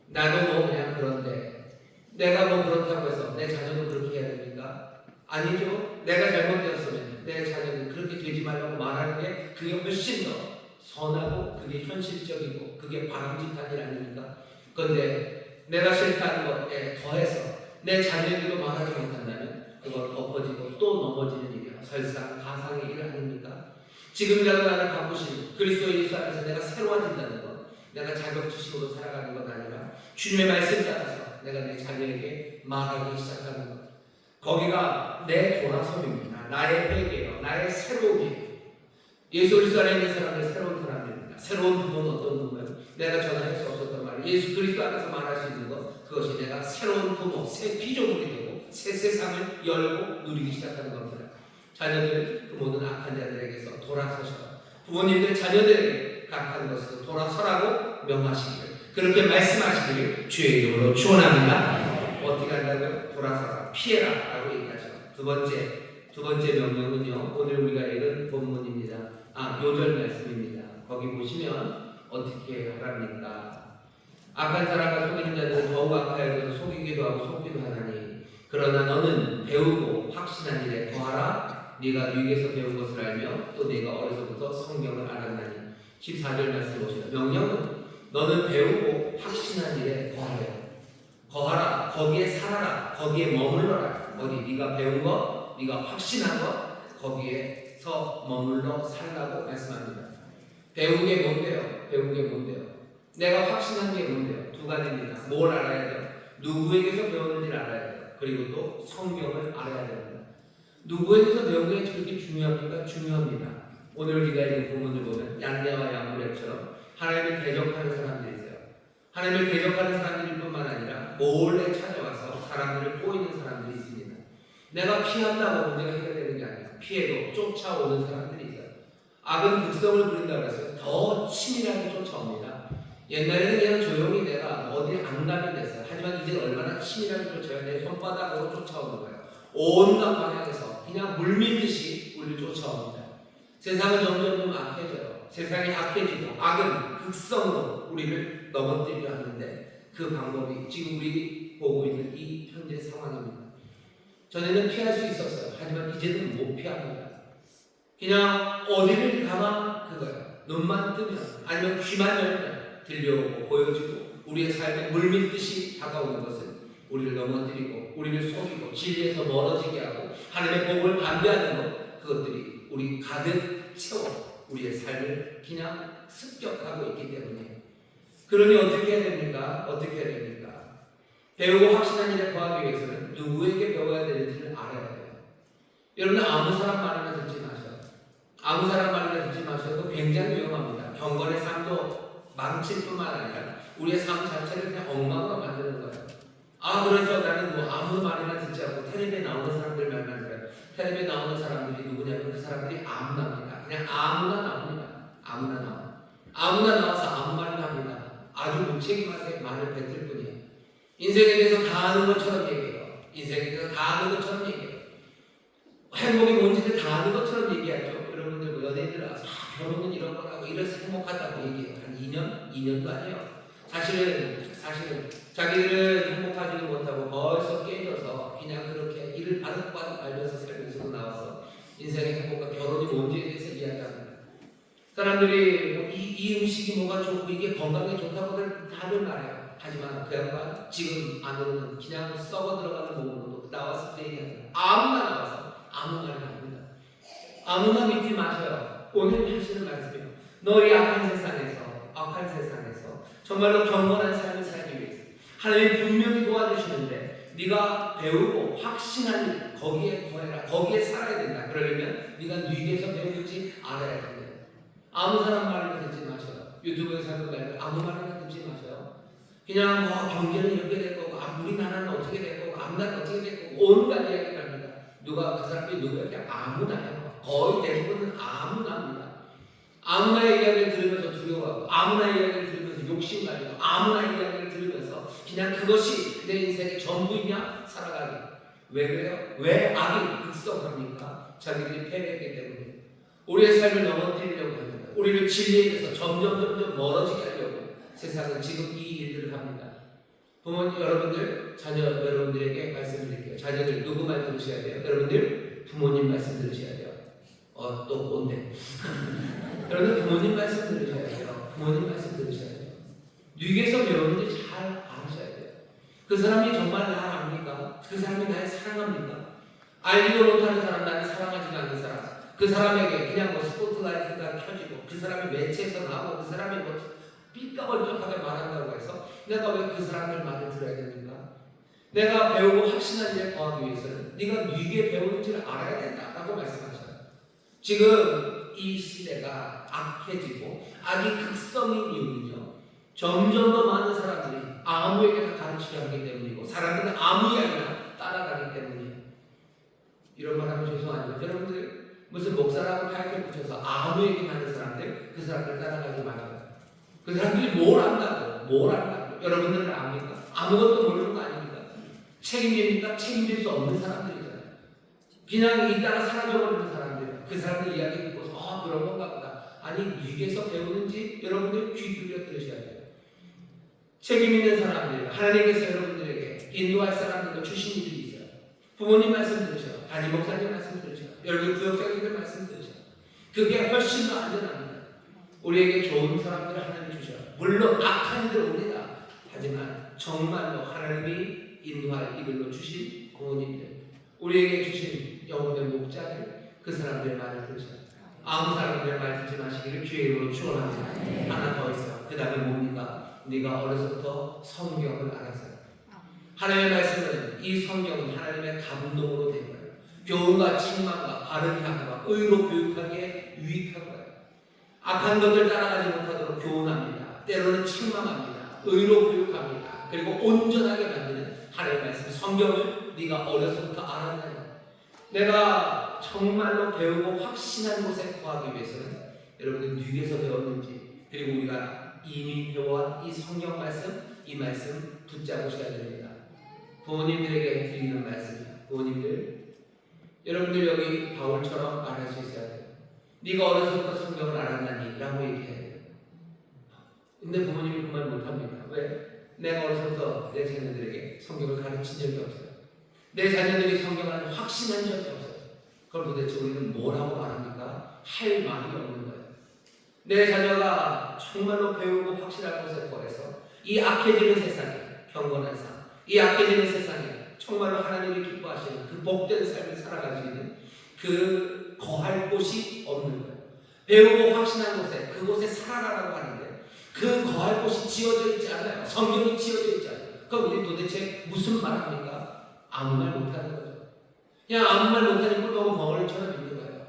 나도 그냥 그런데 내가 그렇다고 해서 내 자녀도 그렇게 해야 됩니까? 아니죠. 내가 잘못되었으면 내 자녀는 그렇게 되지 말라고 말하는 게 그게 훨씬 더 선하고 그게 현실적이고 그게 바람직한 일 아닙니까? 그런데 내가 싫다는 것에 더해서 내 자녀에게도 말하지 못한다면 그걸 엎어지고 또 넘어지는 일이야. 설상 가상의 일 아닙니까? 지금이라도 나를 바꾸신 그리스도 예수 안에서 내가 새로워진다는 것, 내가 자격지심으로 살아가는 것 아니라 주님의 말씀 따라서 내가 내 자녀에게 말하기 시작하는 것. 거기가 내 돌아섬입니다. 나의 회개요. 나의 새로움이에요. 예수 그리스도 안에 있는 사람은 새로운 사람입니다. 새로운 부모는 어떤 부모예요? 내가 전할 수 없었던 말, 예수 그리스도 안에서 말할 수 있는 것, 그것이 내가 새로운 부모, 새 피조물이 되고 새 세상을 열고 누리기 시작하는 겁니다. 자녀들, 그 모든 악한 자들에게서 돌아서셔라. 부모님들 자녀들에게 악한 것에서 돌아서라고 명하시기를, 그렇게 말씀하시기를 주의 이름으로 축원합니다. 어떻게 한다고요? 돌아서라, 피해라 라고 얘기하죠. 두 번째 명령은요, 오늘 우리가 읽은 본문입니다. 요절 말씀입니다. 거기 보시면 어떻게 하랍니까? 악한 사람과 속이는 자들은 더욱 악하여서 속이기도 하고 속기도 하나니 그러나 너는 배우고 확신한 일에 더하라. 네가 누에게서 배운 것을 알며 또 네가 어려서부터 성경을 알았나니. 14절 말씀 보시면 명령은 너는 배우고 확신한 일에 거하라. 거기에 살아라. 거기에 머물러라. 어디 네가 배운 것, 네가 확신한 것, 거기에서 머물러 살라고 말씀합니다. 배운 게 뭔데요? 내가 확신한 게 뭔데요? 두 가지입니다. 뭘 알아야 돼요? 누구에게서 배웠는지를 알아야 돼요. 그리고 또 성경을 알아야 됩니다. 누구에게서 배운 게 그렇게 중요합니까? 중요합니다. 오늘 우리가 읽은 본문을 보면 양대와 야무레처럼 하나님을 대적하는 사람들이 있어요. 하나님을 대적하는 사람들일 뿐만 아니라 몰래 찾아와서 사람들을 꼬이는 사람들이 있습니다. 내가 피한다고 문제가 해결되는 게 아니라 피해도 쫓아오는 사람들이 있어요. 악은 극성을 부린다고 해서 더 치밀하게 쫓아옵니다. 옛날에는 그냥 조용히 내가 어디 안 가면 됐어요. 하지만 이제 얼마나 치밀하게 쫓아요. 내 손바닥으로 쫓아오는 거예요. 온갖 방향에서 그냥 물밀듯이 우리를 쫓아옵니다. 세상은 점점 악해져요. 세상이 악해지고 악은 극성으로 우리를 넘어뜨리려 하는데 그 방법이 지금 우리 보고 있는 이 현재 상황입니다. 전에는 피할 수 있었어요. 하지만 이제는 못 피합니다. 그냥 어디를 가만 그거예요. 눈만 뜨면 아니면 귀만 열면 들려오고 보여지고 우리의 삶에 물밀듯이 다가오는 것은 우리를 넘어뜨리고 우리를 속이고 진리에서 멀어지게 하고 하나님의 복을 반대하는 것, 그것들이 우리 가득 채워 우리의 삶을 그냥 습격하고 있기 때문에. 그러니 어떻게 해야 됩니까? 배우고 확신한 일에 거하기 위해서는 누구에게 배워야 되는지를 알아야 돼요. 여러분 아무 사람 말이나 듣지 마세요. 아무 사람 말이나 듣지 마셔도 굉장히 위험합니다. 경건의 삶도 망칠 뿐만 아니라 우리의 삶 자체를 그냥 엉망으로 만드는 거예요. 그래서 나는 뭐 아무 말이나 듣지 않고 텔레비에 나오는 사람들 말만 들어요. 텔레비에 나오는 사람들이 누구냐면 그 사람들이 아무나입니다. 그냥 아무나 나옵니다. 아무나 나와. 아무나 나와서 아무 말이나 합니다. 아주 무책임하게 말을 뱉을 뿐이에요. 인생에 대해서 다 아는 것처럼 얘기해요. 인생에 대해서 다 아는 것처럼 얘기해요. 행복이 뭔지를 다 아는 것처럼 얘기하죠. 여러분들 뭐 연예인들 와서 결혼은 이런 거라고 이래서 행복하다고 얘기해요. 한 2년? 2년도 아니에요. 사실은 자기들은 행복하지도 못하고 벌써 깨져서 그냥 그렇게 이를 바득바득 알면서 살면서도 나와서 인생의 행복과 결혼이 뭔지에 대해서 이야기합니다. 사람들이 뭐 이 음식이 뭐가 좋고 이게 건강에 좋다고들 다들 말해요. 하지만 그 양반 지금 안으로는 그냥 썩어 들어가는 몸으로도 나와서 그 얘기하잖아요. 아무나 나와서 아무 말이나 합니다. 아무나 믿지 마셔요. 오늘 하시는 말씀이에요. 너희 악한 세상에서 정말로 경건한 삶을 살기 위해서 하나님이 분명히 도와주시는데 네가 배우고 확신한 일 거기에 거해라. 거기에 살아야 된다. 그러려면 네가 뉘에서 배우는지 알아야 된다. 아무 사람 말이나 듣지 마셔요. 유튜브에서 하는 말을 아무 말이나 듣지 마셔요. 그냥 뭐 경제는 이렇게 될 거고 우리나라는 어떻게 될 거고 앞나라는 어떻게 될 거고 온갖 이야기를 합니다. 누가 그 사람들이 누구에게 아무나요. 거의 대부분은 아무나입니다. 아무나의 이야기를 들으면서 두려워하고 아무나의 이야기를 들으면서 욕심가지고 아무나의 이야기를 들으면서 그냥 그것이 내 인생의 전부이냐 살아가기. 왜 그래요? 왜 악이 극성합니까? 자기들이 패배했기 때문에. 우리의 삶을 넘어뜨리려고 합니다. 우리를 진리에 대해서 점점 멀어지게 하려고 세상은 지금 이 일들을 합니다. 부모님 여러분들, 자녀 여러분들에게 말씀드릴게요. 자녀들 누구 말 들으셔야 돼요? 여러분들 부모님 말씀 들으셔야 돼요. 또 뭔데? 여러분 부모님 말씀 들으셔야 돼요. 부모님 말씀 들으셔야 돼요. 뉘에서 여러분들이 잘 알으셔야 돼요. 그 사람이 정말 나를 압니까? 그 사람이 나를 사랑합니까? 알지도 못하는 사람, 나를 사랑하지 않는 사람, 그 사람에게 그냥 뭐 스포트라이트가 켜지고 그 사람이 매체에서 나오고 그 사람이 뭐 삐까번쩍하게 말한다고 해서 내가 왜 그 사람들 말을 들어야 됩니까? 내가 배우고 확신한 일에 거하기 위해서는 네가 뉘게 배우는지를 알아야 된다라고 말씀하셔요. 지금 이 시대가 악해지고 악이 극성인 이유는요. 점점 더 많은 사람들이 아무에게나 가르치려 하기 때문이고 사람들은 아무 이야기나 따라가기 때문이에요. 이런 말 하면 죄송하지만 여러분들 무슨 목사라고 타이틀 붙여서 아무 얘기 하는 사람들 그 사람들 따라가지 마세요. 그 사람들이 뭘 안다고 여러분들은 압니까? 아무것도 모르는 거 아닙니까? 책임집니까? 책임질 수 없는 사람들이잖아요. 그냥 이따가 사라져버리는 사람들 그 사람들 이야기 듣고서 그런 건가 보다. 아니 뉘에서 배우는지 여러분들 귀 기울여 들으셔야 돼요. 책임 있는 사람들 하나님께서 여러분들에게 인도할 사람들도 주신 일이 있어요. 부모님 말씀 들으셔요. 담임 목사님 말씀 들으셔요. 여러분 구역장님들 말씀 들으셔요. 그게 훨씬 더 안전합니다. 우리에게 좋은 사람들을 하나님 주셔요. 물론 악한 이들 옵니다. 하지만 정말로 하나님이 인도할 이들로 주신 부모님들 우리에게 주신 영혼의 목자들 그 사람들의 말을 들으셔요. 아무 사람들의 말 듣지 마시기를 주의 이름으로 축원합니다. 하나 더 있어요. 그 다음에 뭡니까? 네가 어려서부터 성경을 알았어요. 하나님의 말씀은 이 성경은 하나님의 감동으로 된 거예요. 교훈과 책망과 바른 향과 의로 교육하기에 유익한 거예요. 악한 것들 따라가지 못하도록 교훈합니다. 때로는 책망합니다. 의로 교육합니다. 그리고 온전하게 만드는 하나님의 말씀 성경을 네가 어려서부터 알았나요? 내가 정말로 배우고 확신한 곳에 거하기 위해서는 여러분들 뉘에서 배웠는지 그리고 우리가 이미 배워온 이 성경 말씀 이 말씀 붙잡으셔야 됩니다. 부모님들에게 드리는 말씀이에요. 부모님들 여러분들 여기 바울처럼 말할 수 있어야 돼요. 네가 어려서부터 성경을 알았나니 라고 얘기해야 돼요. 근데 부모님이 그 말 못합니다. 왜? 내가 어려서부터 내 자녀들에게 성경을 가르친 적이 없어요. 내 자녀들이 성경을 확신한 적이 없어요. 그럼 도대체 우리는 뭐라고 말합니까? 할 말이 없는 거예요. 내 자녀가 정말로 배우고 확실한 곳에 거해서 이 악해지는 세상에 경건한 삶, 이 악해지는 세상에 정말로 하나님이 기뻐하시는 그 복된 삶을 살아갈 수 있는 그 거할 곳이 없는 거예요. 배우고 확신한 곳에 그곳에 살아가라고 하는데 그 거할 곳이 지어져 있지 않아요. 성경이 지어져 있지 않아요. 그럼 우리 도대체 무슨 말 합니까? 아무 말 못하는 거죠. 그냥 아무 말 못하는 꿀먹은 벙어리처럼 있는 거예요.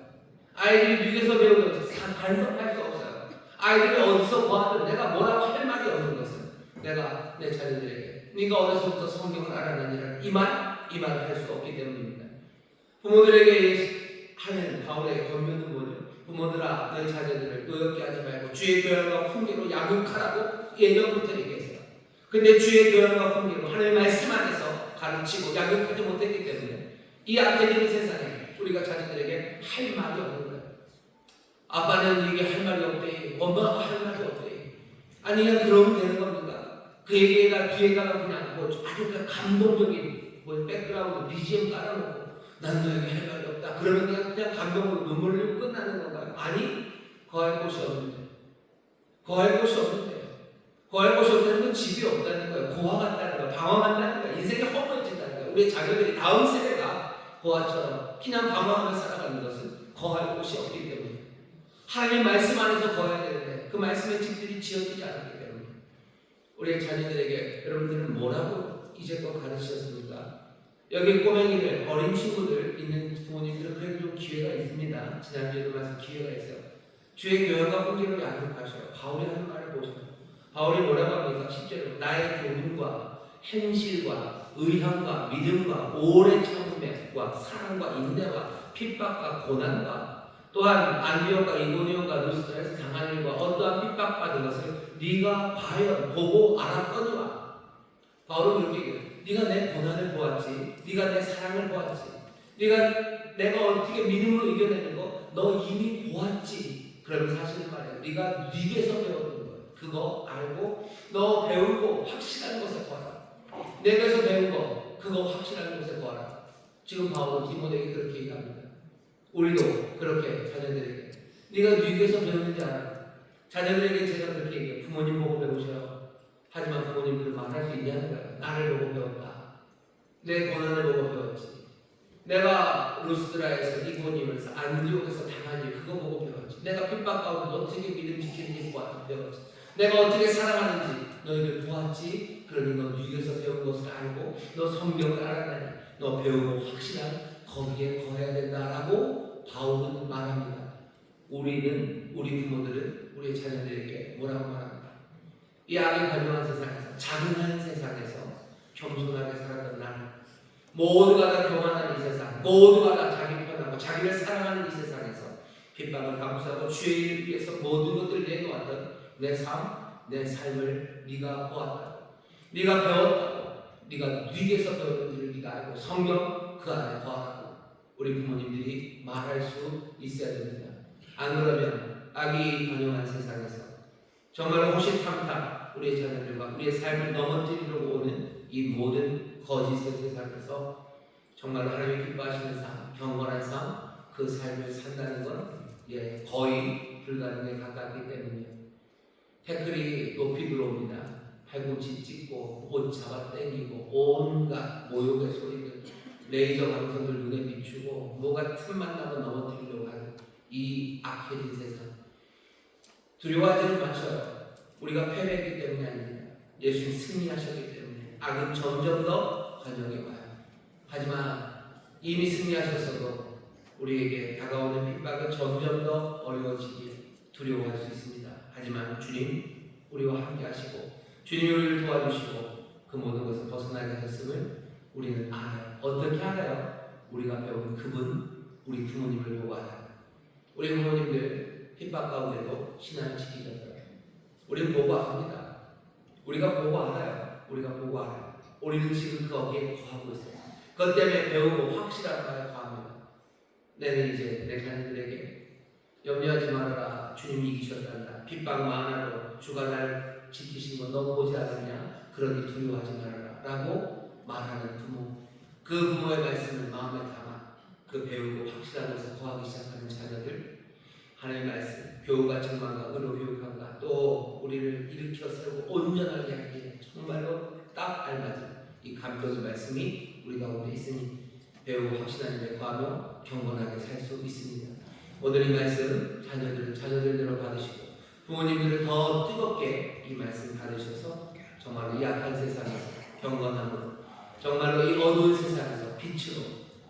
아이들이 미국에서 배우는 것은 간섭할 수 없어요. 아이들이 어디서 보아도 내가 뭐라고 할 말이 없는 것은 내가 내 자녀들에게 네가 어려서부터 성경을 알아내니라 이 말을 할 수 없기 때문입니다. 부모들에게 하는 바울의 권면은 뭐죠? 부모들아 너희 자녀들을 노엽게 하지 말고 주의 교양과 훈계로 양육하라고 예전부터 얘기했어요. 근데 주의 교양과 훈계로 하나님의 말씀 안에서 가르치고 양육하지 못했기 때문에 이 악해지는 세상에 우리가 자녀들에게 할 말이 없는 거예요. 아빠는 이게 할 말이 없대. 엄마가 할 말이 없대. 아니 그냥 그러면 되는 겁니까? 그 얘기가 뒤에다가 그냥 뭐 아주 그냥 감동적인 뭐 백그라운드 BGM 깔아놓고 난 너에게 할 말이 없다. 그러면 그냥 감동으로 눈물 흘리고 끝나는 건가요? 아니 거할 곳이 없는데 거할 곳이 없는데 거할 곳이 없다는 건 집이 없다는 거예요. 고아같다는 거예요. 방황한다는 거예요. 인생이 허무해진다는 거예요. 우리 자녀들이 다음 세대가 고아처럼 그냥 방황하며 살아가는 것은 거할 곳이 없기 때문에 하나님 말씀 안에서 거해야 되는데 그 말씀의 집들이 지어지지 않았기 때문에 우리의 자녀들에게 여러분들은 뭐라고 이제껏 가르치셨습니까? 여기 꼬맹이들, 어린 친구들 있는 부모님들은 그래도 좀 기회가 있습니다. 지난주에도 말씀 기회가 있어요. 주의 교양과 훈계로 양육하셔요. 바울이 하는 말을 보세요. 바울이 뭐라고 합니까? 10절로 나의 교훈과 행실과 의향과 믿음과 오래 참음과 사랑과 인내와 핍박과 고난과 또한 안디옥과 이고니온과 루스드라에서 당한 일과 어떠한 핍박받은 것을 네가 과연 보고 알았거니와 바울은 그렇게 얘기해요. 네가 내 고난을 보았지, 네가 내 사랑을 보았지, 내가 어떻게 믿음으로 이겨내는 거 너 이미 보았지. 그러면 사실은 말이야. 네가 네게서 배우는 거야. 그거 알고 너 배우고 확실한 것에 거하라. 내게서 배운 거 그거 확실한 것에 거하라. 지금 바울은 디모데에게 그렇게 얘기합니다. 우리도 그렇게 자녀들에게 네가 네게서 배우는지 알아. 자녀들에게 제가 그렇게 얘기해요. 부모님 보고 배우셔요. 하지만 부모님들 말할 수 있냐는 거예요. 나를 보고 배웠다. 내 고난을 보고 배웠지. 내가 루스드라에서 이고니온에서 안디옥에서 당한 일 그거 보고 배웠지. 내가 핍박 가운데 어떻게 믿음 지키는지 배웠지. 내가 어떻게 살아가는지 너희들 보았지. 그러니 너 네게서 배운 것을 알고 너 성경을 알았다니 너 배우고 확실한 거기에 거해야 된다라고 바울은 말합니다. 우리 부모들은 우리의 자녀들에게 뭐라고 말합니다. 이 악이 발명한 세상에서 자긍한 세상에서 겸손하게 살았던 나는 모두가 다 교만한 이 세상 모두가 다 자기 편하고 자기를 사랑하는 이 세상에서 핍박을 감수하고 주의 일을 위해서 모든 것들을 내놓았던 내 삶을 네가 보았다. 네가 배웠다고 네가 네게서 배웠는지를 네가 알고 성경 그 안에 거하라고 우리 부모님들이 말할 수 있어야 됩니다. 안 그러면 악이 번영한 세상에서 정말 호시탐탐 우리의 자녀들과 우리의 삶을 넘어뜨리려고 오는 이 모든 거짓의 세상에서 정말 하나님이 기뻐하시는 삶, 경건한 삶, 그 삶을 산다는 건 거의 불가능에 가깝기 때문에 태클이 높이 들어옵니다. 팔꿈치 찍고 옷 잡아 당기고 온갖 모욕의 소리들 레이저 광선들 눈에 비추고 뭐가 틈만 나면 넘어뜨리려고 하는 이 악해진 세상 두려워하지는 마셔요. 우리가 패배했기 때문이 아닙니다. 예수님 승리하셨기 때문에 악은 점점 더 관영해 와요. 하지만 이미 승리하셨어도 우리에게 다가오는 핍박은 점점 더 어려워지기에 두려워할 수 있습니다. 하지만 주님 우리와 함께 하시고 주님이 우리를 도와주시고 그 모든 것을 벗어나게 하셨음을 우리는 알아요. 어떻게 알아요? 우리가 배운 그분, 우리 부모님을 보고 알아요. 우리 부모님들 핍박 가운데도 신앙을 지키셨어요. 우리는 보고 압니다. 우리가 보고 알아요. 우리가 보고 알아요. 우리는 지금 거기에 거하고 있어요. 그것 때문에 배우고 확실한 바에 거합니다. 내는 이제 내 자녀들에게 염려하지 말아라. 주님이 이기셨단다. 핍박 많아도 주가 날 지키신 거 너 보지 않았냐? 그러니 두려워하지 말아라. 라고 말하는 부모. 그 부모의 말씀을 마음에 담아 그 배우고 확실한 것을 거하기 시작하는 자녀들 하나님의 말씀, 교훈과 책망과 의로 교육함과 또 우리를 일으켜 세우고 온전하게 하기에 정말로 딱 알맞은 이 감격의 말씀이 우리 가운데 있으니 배우고 확실한 일에 거하며 경건하게 살 수 있습니다. 오늘 이 말씀 자녀들은 자녀들대로 받으시고 부모님들을 더 뜨겁게 이 말씀 받으셔서 정말 이 악한 세상에서 경건함으로 정말로 이 어두운 세상에서 빛으로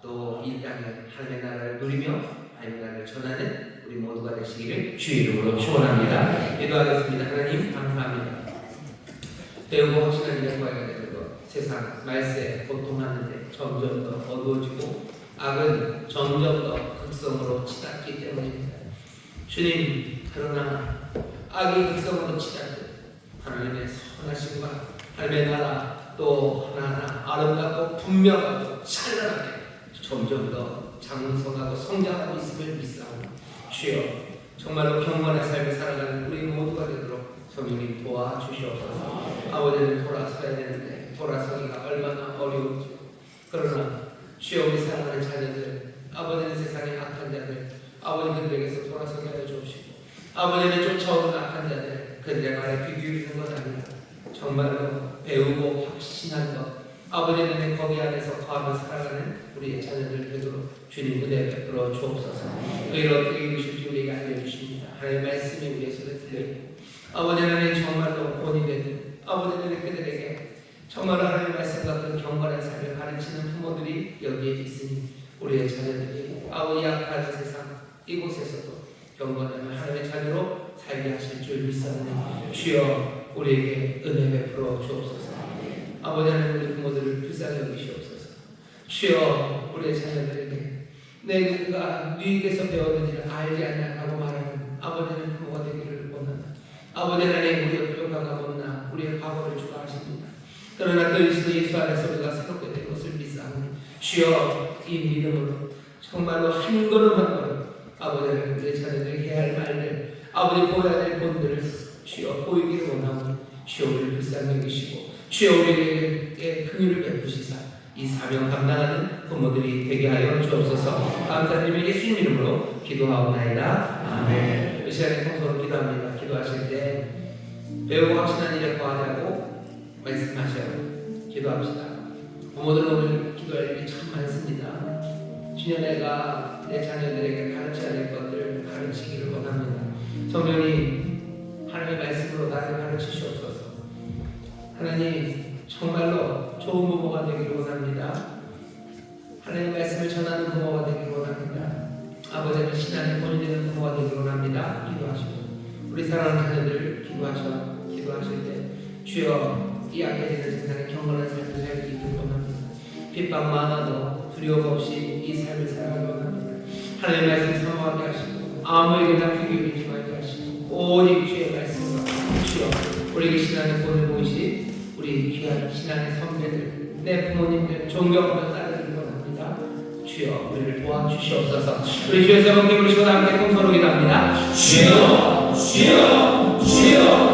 또 이 땅에 하나님의 나라를 누리며 하나님의 나라를 전하는 우리 모두가 되시기를 주의 이름으로 축원합니다. 기도하겠습니다. 하나님 감사합니다. 배우고 확신한 일에 구하게 되는 것, 세상 말세 고통하는데 점점 더 어두워지고 악은 점점 더 극성으로 치닫기 때문입니다. 주님, 그러나 악이 극성으로 치닫듯 하나님의 선하심과 하나님의 나라 또 하나하나 아름답고 분명하고 찬란하게 점점 더 장성하고 성장하고 있음을 믿사오니 주여 정말로 경건의 삶을 살아가는 우리 모두가 되도록 성령님 도와주시옵소서. 아버지는 돌아서야 되는데 돌아서기가 얼마나 어려운지, 그러나 주여 우리 사랑하는 자녀들, 아버지는 세상의 악한 자들, 아버지 그들에게서 돌아서게 하여 주옵시고, 아버지는 쫓아오는 악한 자들, 그들의 말에 귀 기울이는 것 아니라 정말로 배우고 확신한 것, 아버지는 거기 안에서 거하며 살아가는 우리의 자녀들 되도록 주님 은혜 베풀어 주옵소서. 그를 어떻게 이루실지 우리에게 알려주십니다. 하나님의 말씀이 우리의 손에 들려있고, 아버지 하나님 정말로 본이 되는 아버지는 그들에게 정말 하나님의 말씀과 그 경건한 삶을 가르치는 부모들이 여기에 있으니 우리의 자녀들이 아버지 약한 세상 이곳에서도 경건한 하나님의 자녀로 살게 하실 줄 믿사오니 주여 우리에게 은혜 베풀어 주옵소서. 아버지 하나님 우리 부모들을 불쌍히 여기시옵소서. 주여 우리의 자녀들에게 내가 네게서 배웠는지를 알지 않냐고 말하는 아버지는 부모가 되기를 원한다. 아버지 하나님 우리의 부족함과 못나 우리의 과거를 추가하십니다. 그러나 그리스도 예수 안에서 우리가 새롭게 된 것을 믿사오니 주여 이 믿음으로 정말로 한 걸음 한 걸음 아버지 하나님 우리의 자녀들에게 해야 할 말들, 아버지 보여야 될 본들을 주여 보이기를 원하오니 주여 우리를 불쌍히 여기시고 주여 우리에게 긍휼을 베푸시사 이 사명 감당하는 부모들이 되게 하여 주옵소서. 감사드리며 예수님 이름으로 기도하옵나이다. 아멘. 이 시간에 통성으로 기도합니다. 기도하실 때 배우고 확신한 일에 거하자고 말씀하셔요. 기도합시다. 부모들은 오늘 기도할 일이 참 많습니다. 주여 내가 내 자녀들에게 가르쳐야 될 것들을 가르치기를 원합니다. 성령님 하나님의 말씀으로 나를 가르치시옵소서. 하나님 정말로 좋은 부모가 되기를 원합니다. 하나님의 말씀을 전하는 부모가 되기를 원합니다. 아버지는 신앙의 본이 되는 부모가 되기를 원합니다. 기도하시고 우리 사랑하는 자녀들 기도하실 때 주여 이 악해지는 세상에 경건한 삶을 살기를 원합니다. 핍박 많아도 두려움 없이 이 삶을 살아가기 원합니다. 하나님의 말씀 사모하게 하시고 아무에게나 귀 기울이지 말게 하시고 오직 주의 말씀과 주여 우리에게 신앙의 본을 보이시 우리 귀한 신앙의 선배들 내 부모님들 존경하며 따르기를 원합니다. 주여 우리를 도와주시옵소서. 우리 주의 세번 기울이시고 함께 통서로 기도합니다. 주여 주여 주여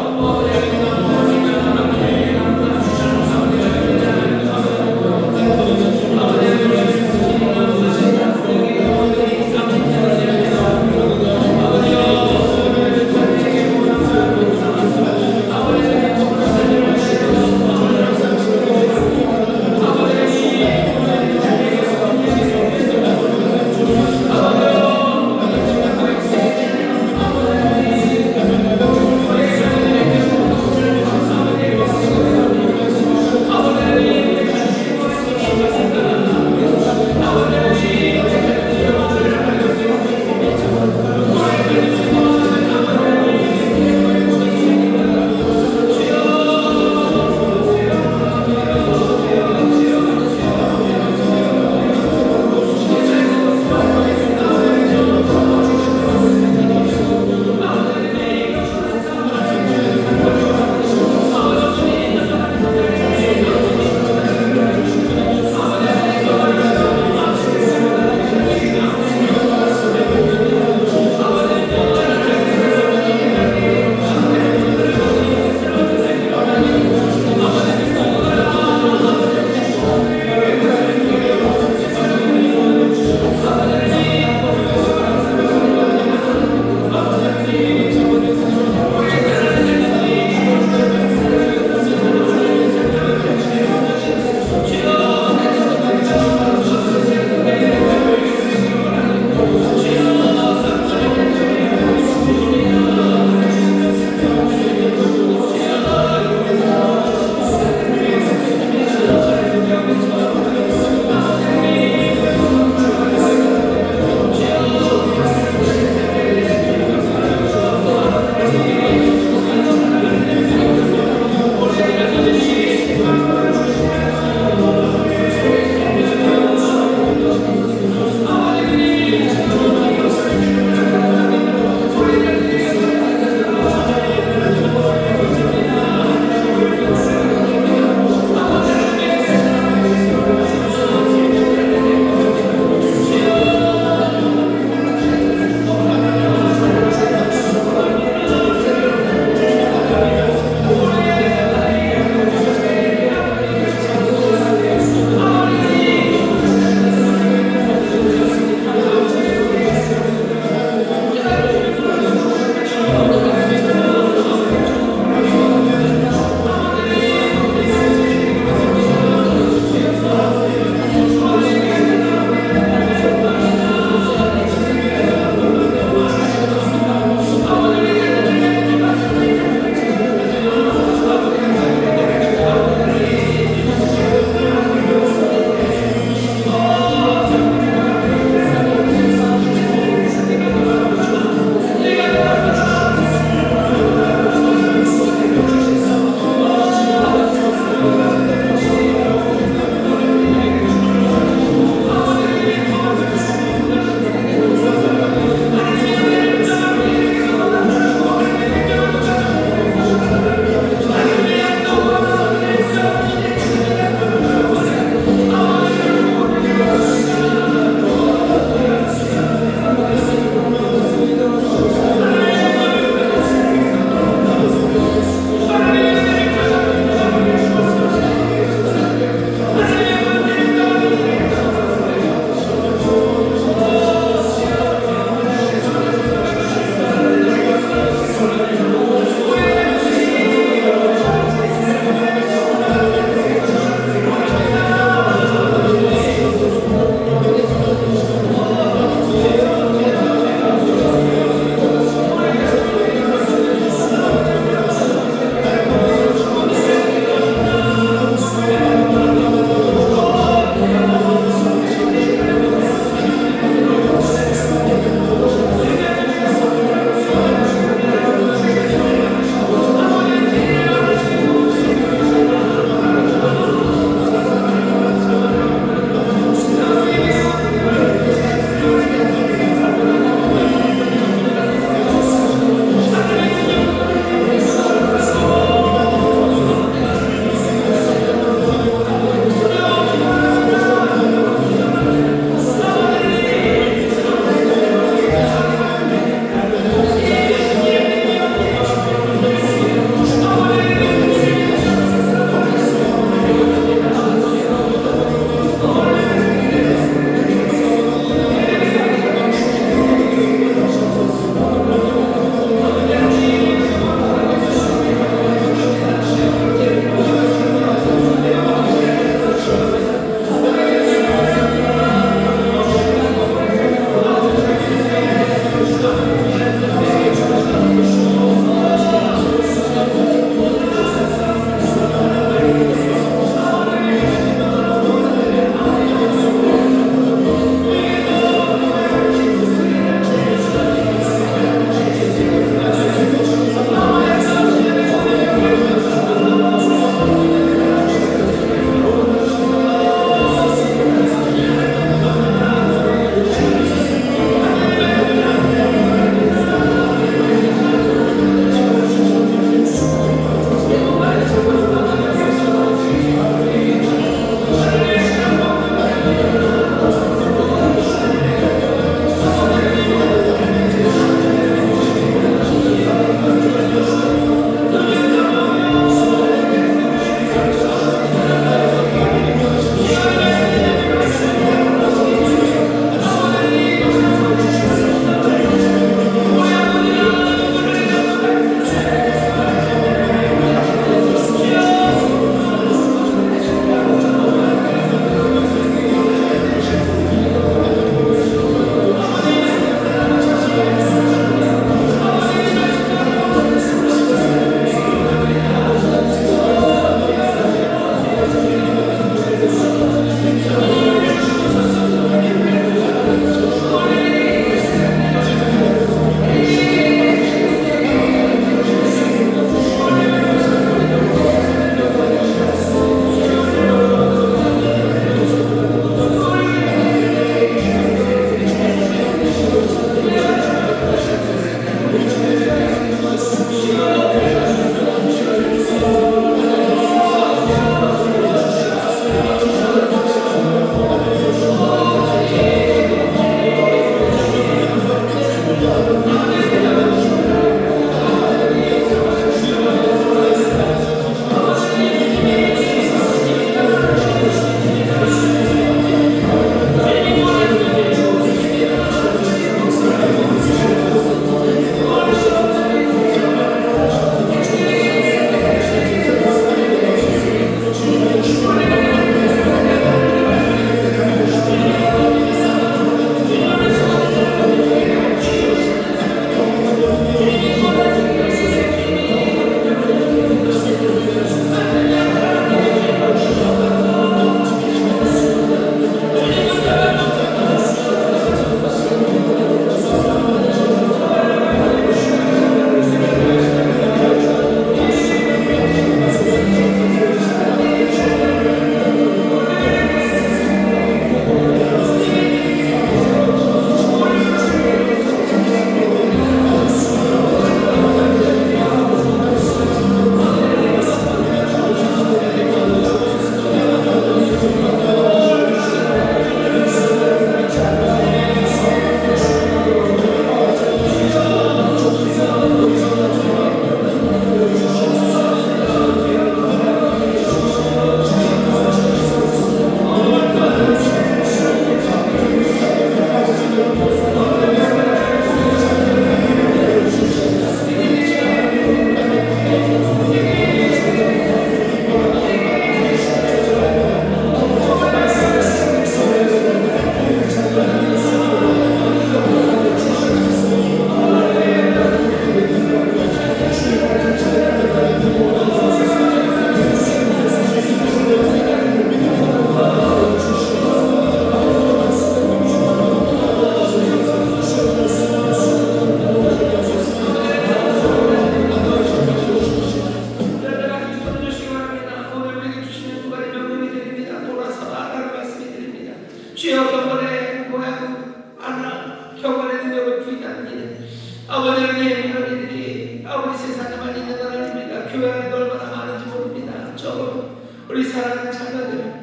우리 사랑하는 자녀들,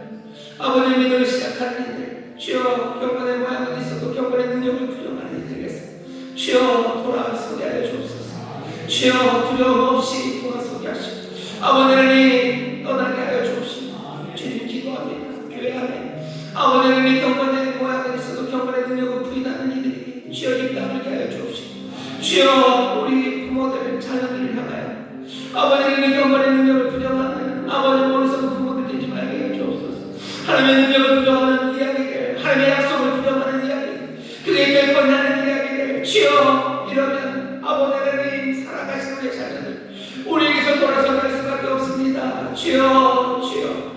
아버지의 믿음을 시작하는 이들, 주여 경건의 모양은 있어도 경건의 능력을 부정하는 이들에게서 주여 돌아서게 하여 주옵소서. 주여 두려움 없이 돌아서게 하시고 아버지 하나님 떠나게 하여 주옵시고 주님 기도합니다. 교회 안에 아버지 하나님 경건의 모양은 있어도 경건의 능력을 부인하는 이들에게 주여 입 다물게 하여 주옵시고 주여 우리 부모들 자녀들을 향하여 아버지 하나님 경건의 능력을 부정하는 아버지 머릿속 부모들 되지 말게 하여 주옵소서. 하나님의 능력을 부정하는 이야기들, 하나님의 약속을 부정하는 이야기들, 그게 될 거냐는 이야기들 주여 이러면 아버지 하나님 살아가신 우리 자녀들 우리에게서 돌아서갈 수밖에 없습니다. 주여 주여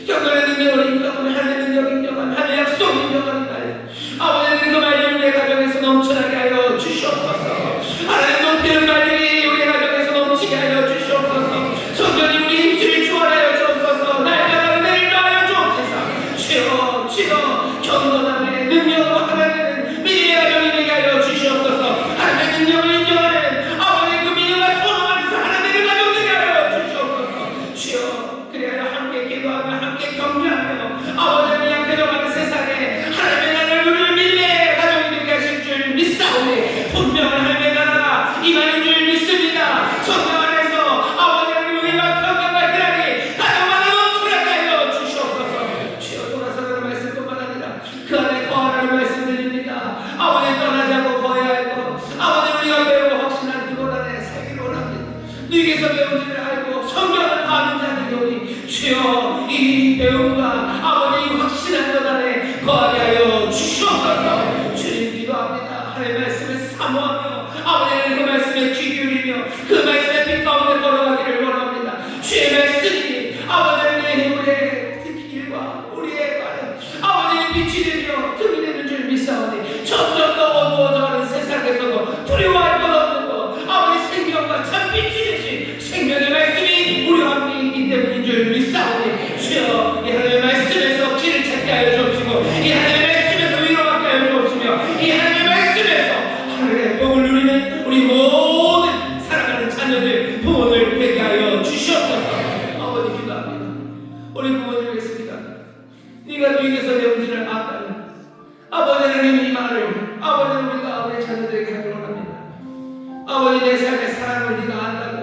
경건의 능력을 인정하는 하나님의 능력을 인정하는 하나님의 약속을 인정하는 말 아버지 하나님 그 말씀을 우리의 가정에서 넘쳐나게 하여 주시옵소서. 하나님 높이는 말들이 우리의 가정에서 넘치게 하여 주시옵소서. 성전이 우리 입술을 주원하여 주옵소서. 날마다 은혜를 더하여 주옵소서. 주여 주여 경건함의 능력으로 하나님은 믿음의 가정이 되게 하여 주시옵소서. 하나님의 능력을 인정하는 아버지의 그 믿음과 소망 안에서 하나님의 가정 되게 하여 주시옵소서. 주여 그래야 함께 기도하며 함께 격려하며 아버지 하나님 약해져가는 세상에 하나님의 나라를 우리를 믿음의 가정이 되게 하실 줄 믿사오니 분명한 하나님의 나라가 임하는 줄 믿습니다. 성령 안에서 아버지 하나님 은혜와 평강과 희락이 가정마다 넘쳐나게 하여 주시옵소서. 주여 돌아서는 말씀뿐만 아니라 그 안에 거하라는 말씀 드립니다. 아버지 떠나지 않고 거해야 할 것 아버지 우리가 배우고 확신한 그곳 안에 살기를 원합니다. 너희에게서 배운 줄을 알고 성경을 아는 자들이오니 주여 이 배움과 아버지 이 확신한 것 안에 거하게 하여 주시옵소서. 주님 기도합니다. 하나님의 말씀을 사모하며 아버지 그 말씀에 귀 기울이며 그 말씀의 빛 가운데 걸어가기를 원합니다. 주의 말씀이 아버지 하나님 우리의 길과 우리의 발에 아버지의 빛이 되며 틈이 되는 줄 믿사오니 점점 더 어두워져가는 세상에서도 두려워할 것 없는 것 아버지 생명과 참빛이 되신 생명의 말씀이 우리와 함께 있기 때문인 줄 믿사오니 주여 이 하나님의 말씀에서 길을 찾게 하여 주옵시고 이 하나님의 말씀에서 위로받게 하여 주옵시며 이 하나님의 말씀에서 하늘의 복을 누리는 우리 모든 사랑하는 자녀들 부모들 되게 하여 주시옵소서. 아버지 기도합니다. 우리 부모님 위해서입니다. 네가 너희에게서 배운 줄을 안다는 아버지 하나님 이 말을 아버지 우리가 우리 자녀들에게 하기로 합니다. 아버지 내 삶의 사랑을 네가 안다고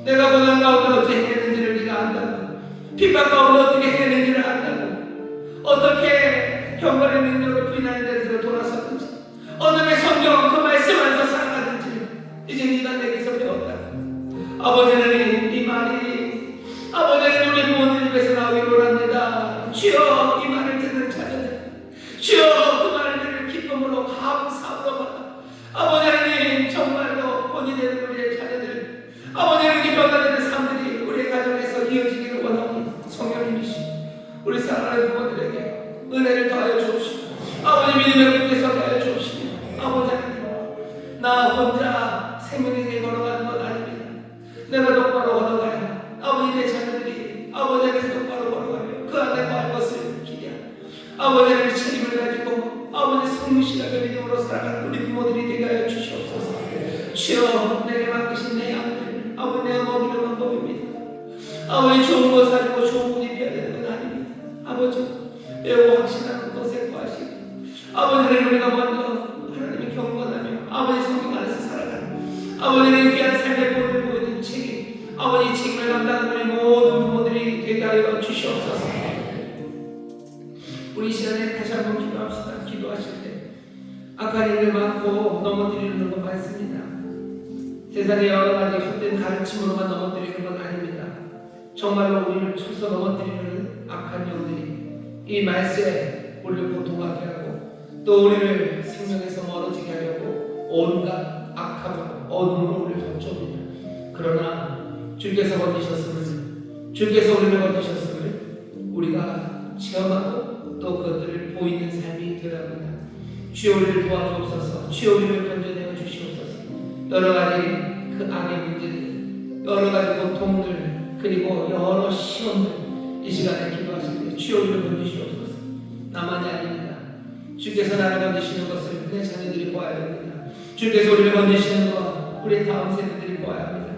내가 고난 가운데 어떻게 해냈는지를 네가 안다고 핍박 가운데 어떻게 해냈는지를 안다고 어떻게 경건의 능력을 부인하는 데서 돌아섰는지 어떻게 성경 그 말씀 안에서 살아가는지 이제 네가 내게서 배웠다고 아버지 하나님 이 말이 아버지 하나님 우리 부모님 입에서 나오기로 합니다. 주여 이 말을 듣는 자녀들 주여 그 말들을 기쁨으로 감사함으로 받아 아버지 하나님 정말로 본이 되는 우리의 자녀들 아버지 하나님 변화되는 삶들이 우리의 가정에서 이어지기를 원하오니 성령님이시 우리 사랑하는 부모들에게 은혜를 더하여 주옵시고 아버지 믿음의 굳게 서게 하여 주옵시고 아버지 하나님 나 혼자 생명의 길 걸어가는 것 아닙니다. 내가 똑바로 걸어가야 아버지 내 자녀들이 아버지 안에서 똑바로 걸어가며 그 안에 거할 것을 기대하며 아버지 하나님 책임을 가지고 아버지 성실하게 믿음으로 살아가는 우리 부모들이 되게 하여 주시옵소서. 주여 내게 맡기신 내 양들 아버지 내가 먹이는 방법입니다. 아버지 좋은 것 사주고 좋은 옷 입혀야 되는 건 아닙니다. 아버지 배우고 확신하는 것에 구하시고 아버지 하나님 우리가 먼저 하나님이 경건하며 아버지 성경 안에서 살아가는 아버지는 귀한 삶의 본을 보이는 책임 아버지 책임을 감당하는 우리 모든 부모들이 되게 하여 주시옵소서. 우리 시간에 다시 한번 기도합시다. 기도하실 때 악한 일을 막고 넘어뜨리는 건 많습니다. 세상의 여러 가지 헛된 가르침으로만 넘어뜨리는 건 아닙니다. 정말로 우리를 쳐서 넘어뜨리는 악한 영들이 이 말씀에 우리를 고통하게 하고 또 우리를 생명에서 멀어지게 하려고 온갖 악함으로 어둠으로 우리를 덮쳐옵니다. 그러나 주께서 건지셨음을 주께서 우리를 건지셨음을 우리가 체험하고 또 그것들을 보이는 삶이 되어야 합니다. 주여 우리를 도와주옵소서. 주여 우리를 건져내어 주시옵소서. 여러 가지 그 악의 문제들 여러 가지 고통들 그리고 여러 시험들 이 시간에 기도하실 때 주여 우리를 건지시옵소서. 나만이 아닙니다. 주께서 나를 건지시는 것을 내 자녀들이 보아야 됩니다. 주께서 우리를 건지시는 것 우리 다음 세대들이 보아야 합니다.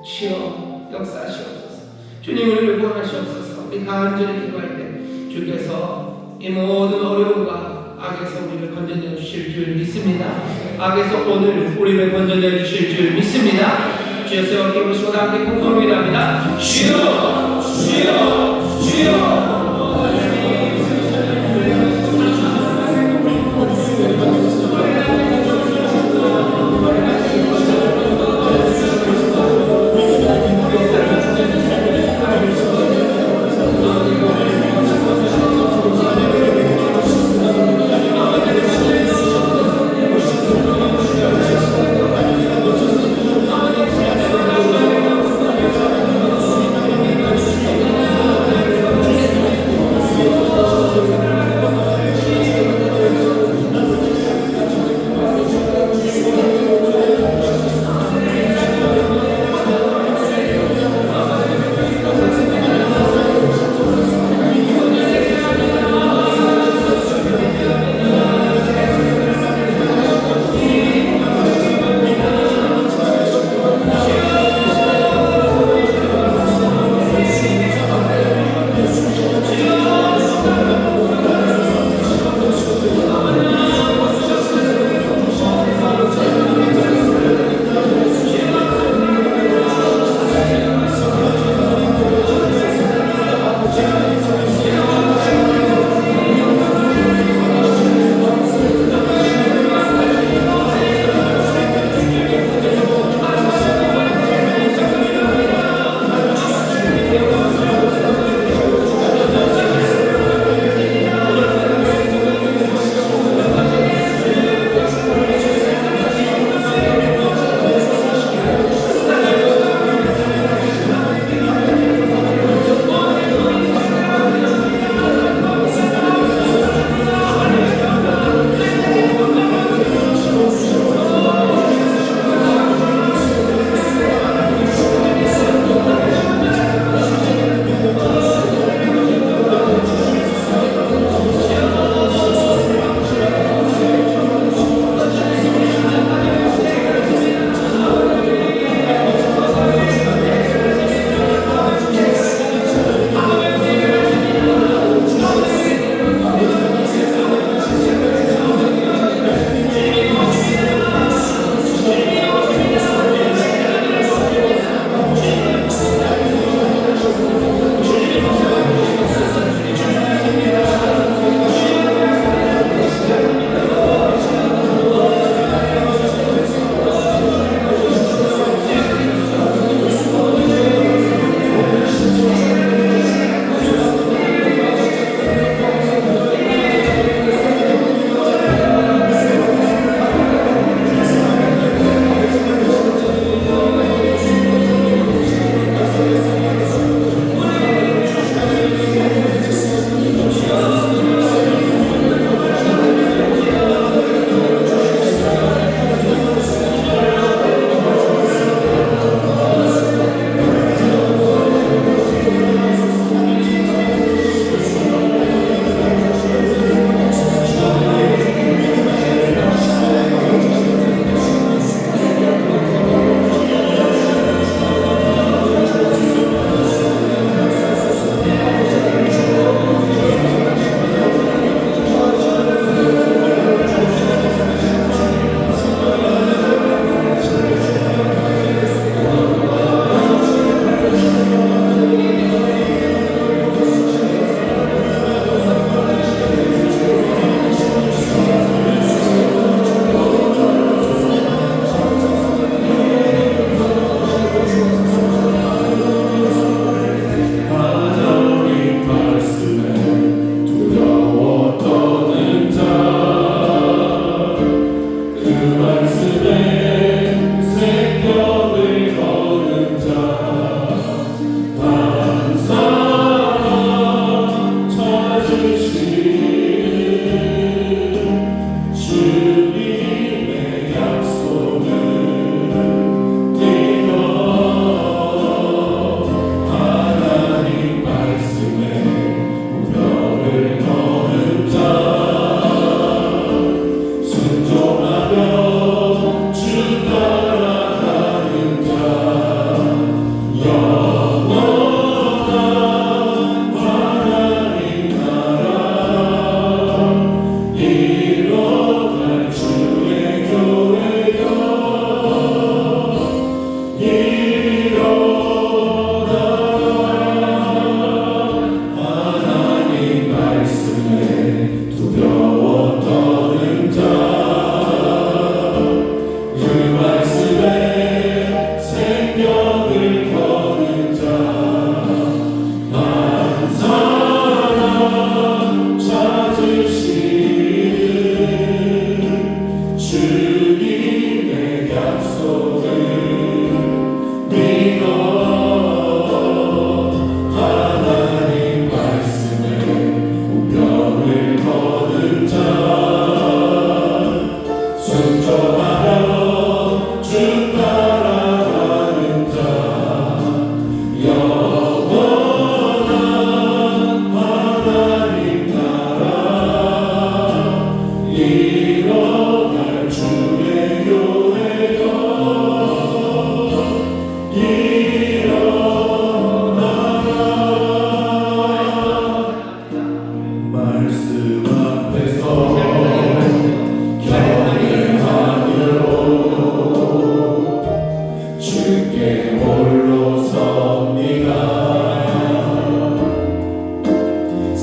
주여 역사하시옵소서. 주님 우리를 구원하시옵소서. 우리 간절히 기도할 때 주께서 이 모든 어려움과 악에서 우리를 건져내 주실 줄 믿습니다. 악에서 오늘 우리를 건져내 주실 줄 믿습니다. 주여 세워 깨우시고 다 함께 공손히 기도합니다. 주여 주여 주여.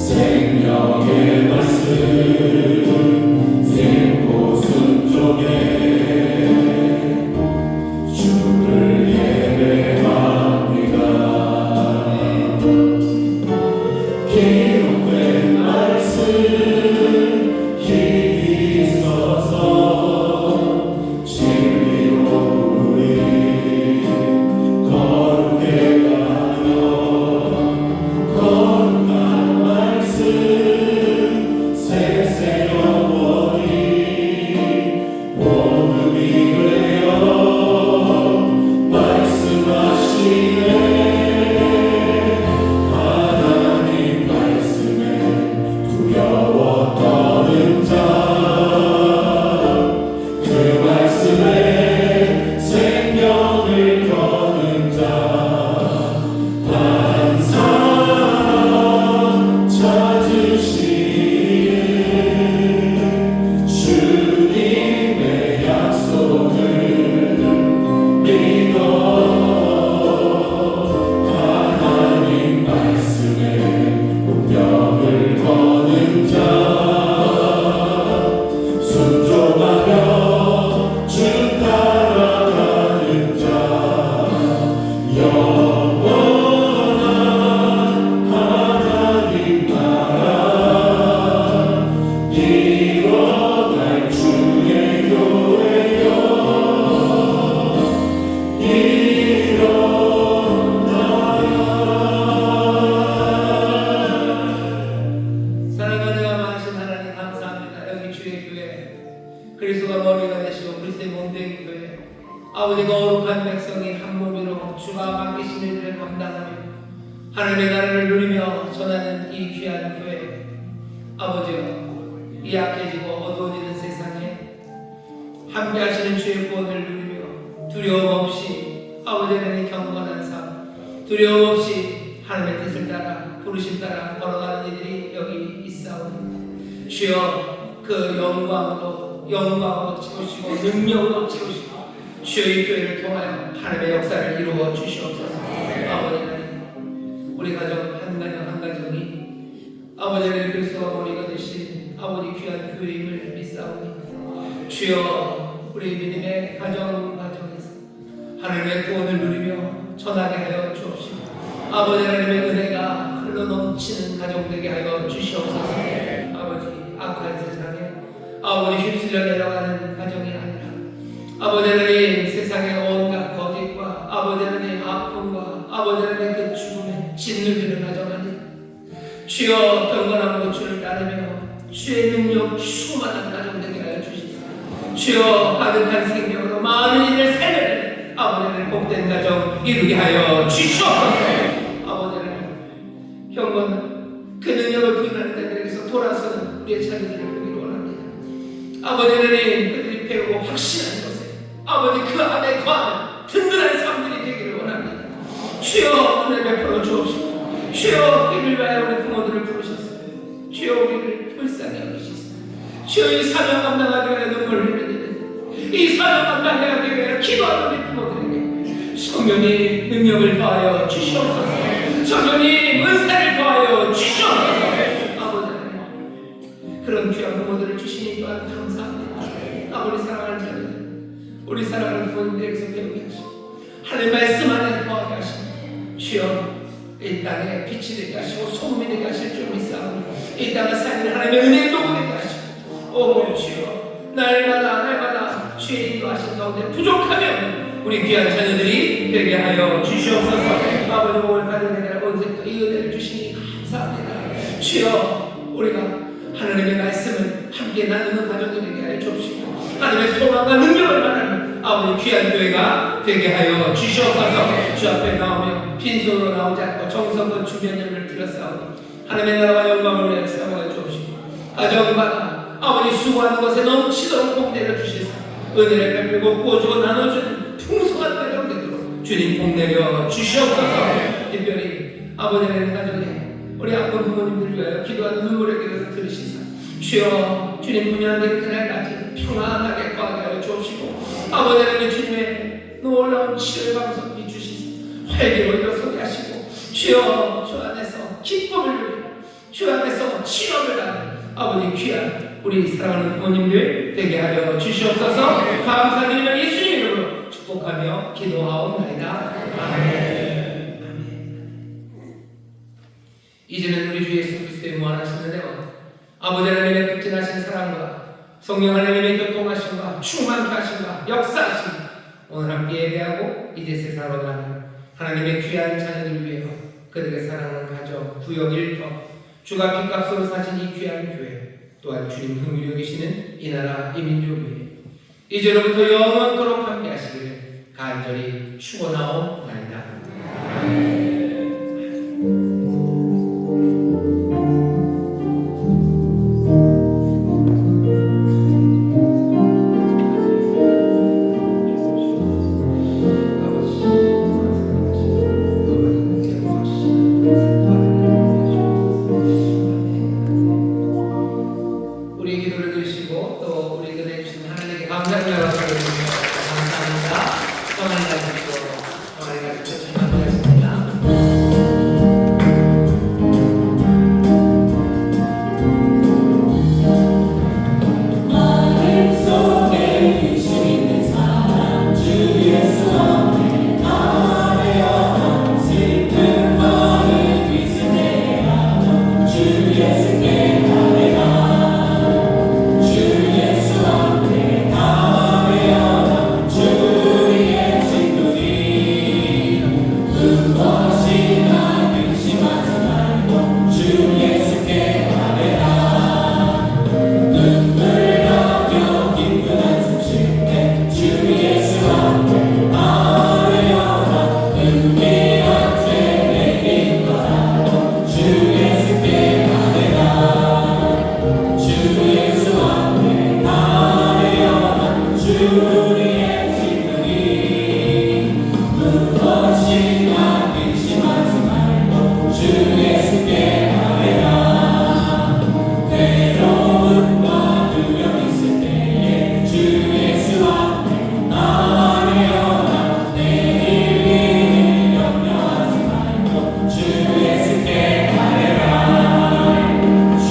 생명의 말씀 읽고 순종해 주를 예배합니다. 기록된 말씀 힘이 있어서 진리로 우리 거룩해 가며 거룩한 말씀 세세 영원히 모두 믿으려 말씀하시네. 하나님 말씀에 두려워 떠는 자 그 말씀에 생명을 거는 자 한 사람 찾으시는 주님의 약속을 믿어 하나님 말씀에 운명을 거는 자 순종하며 주 따라가는 자 영원한 하나님 나라 이뤄갈 주의 교회여 사랑하는 많으신 하나님 감사합니다. 여기 주의 교회 그리스도가 머리가 되시고 그리스도의 몸 된 교회 아버지 거룩한 백성이 한 몸으로 주가 맡기신 일들을 감당하며 하나님의 나라를 누리며 전하는 이 귀한 교회 아버지여 이 약해지고 어두워지는 세상에 함께 하시는 주의 구원을 누리며 두려움 없이 아버지 하나님의 경건한 삶 두려움 없이 하나님의 뜻을 따라 부르심 따라 걸어가는 이들이 여기 있사오니 주여 그 영광으로 채우시고 능력으로 채우시고 주의 교회를 통하여 하나님의 역사를 이루어 주시옵소서. 아버지 하나님 우리 가정 한 가정 한 가정이 아버지 하나님 그리스도가 머리가 되신 아버지 귀한 교회임을 믿사오니 주여 우리 믿음의 가정에서 하나님의 구원을 누리며 전하게 하여 주옵시고 아버지 하나님의 은혜가 흘러넘치는 가정 되게 하여 주시옵소서. 아버지 악한 세상에 아버지 휩쓸려 내려가는 가정이 아니라 아버지 하나님 세상의 온갖 거짓과 아버지 하나님 아픔과 아버지 하나님 그 죽음에 짓눌리는 가정 아니라 주여 경건함으로 주를 따르며 주의 능력 충만한 가정 되게 하여 주시옵소서. 주여 가득한 생명으로 많은 일을 살려내는 아버지 하나님 복된 가정 이루게 하여 주시옵소서. 아버지 하나님 경건 그 능력을 부인하는 자들에게서 돌아서는 우리의 자녀들을 보기를 원합니다. 아버지 하나님 그들이 배우고 확신한 것에 아버지 그 안에 거하는 든든한 삶들이 되기를 원합니다. 주여 은혜 베풀어 주옵시고 주여 이를 위하여 우리 부모들을 부르셨어요. 주여 우리를 불쌍히 여기시소. 주여 이 사명 감당하기 위하여 눈물을 흘리는 이 사명 감당하기 위하여 기도하는 우리 부모들에게 성령이 능력을 더하여 주시옵소서. 성령이 은사를 더하여 주시옵소서. 아버지 하나님 그런 귀한 부모들을 주시니 또한 감사합니다. 아버지 사랑하는 자녀들 우리 사랑하는 부모님들에게서 배우게 하시고 하나님 말씀 안에 거하게 하시고 주여 이 땅에 빛이 되게 하시고 소금이 되게 하실 줄 믿사오니 이 땅의 삶을 하나님의 은혜의 도구 되게 하시고 오 주여 날마다 주의 인도하신 가운데 부족함이 없는 우리 귀한 자녀들이 되게 하여 주시옵소서. 아버지 오늘 가정에 언제부터 이 은혜를 주시니 감사합니다. 주여 우리가 하나님의 말씀을 함께 나누는 가정이 되게 하여 주옵시고 하나님의 소망과 능력을 말하는 아버지 귀한 교회가 되게 하여 주시옵소서. 주 앞에 나오며 빈손으로 나오지 않고 정성과 주변을 들여싸우니 하나님의 나라와 영광을 위하여 싸워해 주옵시고 가정마다 아버지 수고하는 것에 넘치도록 복내려 주시사 은혜를 베풀고 구워주고 나눠주는 풍성한 가정 되도록 주님 복내려 주시옵소서. 특별히 아버지 하나님 가정에 우리 아픈 부모님들 위하여 기도하는 눈물의 기도를 들으시사 주여 주님 분야되는 그날까지 평안하게 거하게 하여 주옵시고 아버지 하나님 주님의 놀라운 치유의 방송이 주시사 활기로 일어서게 하시고 주여 주 안에서 기쁨을 누리며 주 안에서 실험을 받는 아버지 귀한 우리 사랑하는 부모님들 되게 하여 주시옵소서. 감사드리며 예수님 이름으로 축복하며 기도하옵나이다. 아멘. 이제는 우리 주 예수 그리스도의 무한하신 은혜와 아버지 하나님의 극진하신 사랑과 성령 하나님의 교통하심과 충만케 하심과 역사하심 오늘 함께 예배하고 이제 세상으로 가는 하나님의 귀한 자녀들 위하여 그들의 사랑하는 가족, 구역, 일터 주가 핏값으로 사신 이 귀한 교회 또한 주님 긍휼히 여기시는 이 나라 이 민족 위에 이제로부터 영원토록 함께 하시기를 간절히 축원하옵나이다.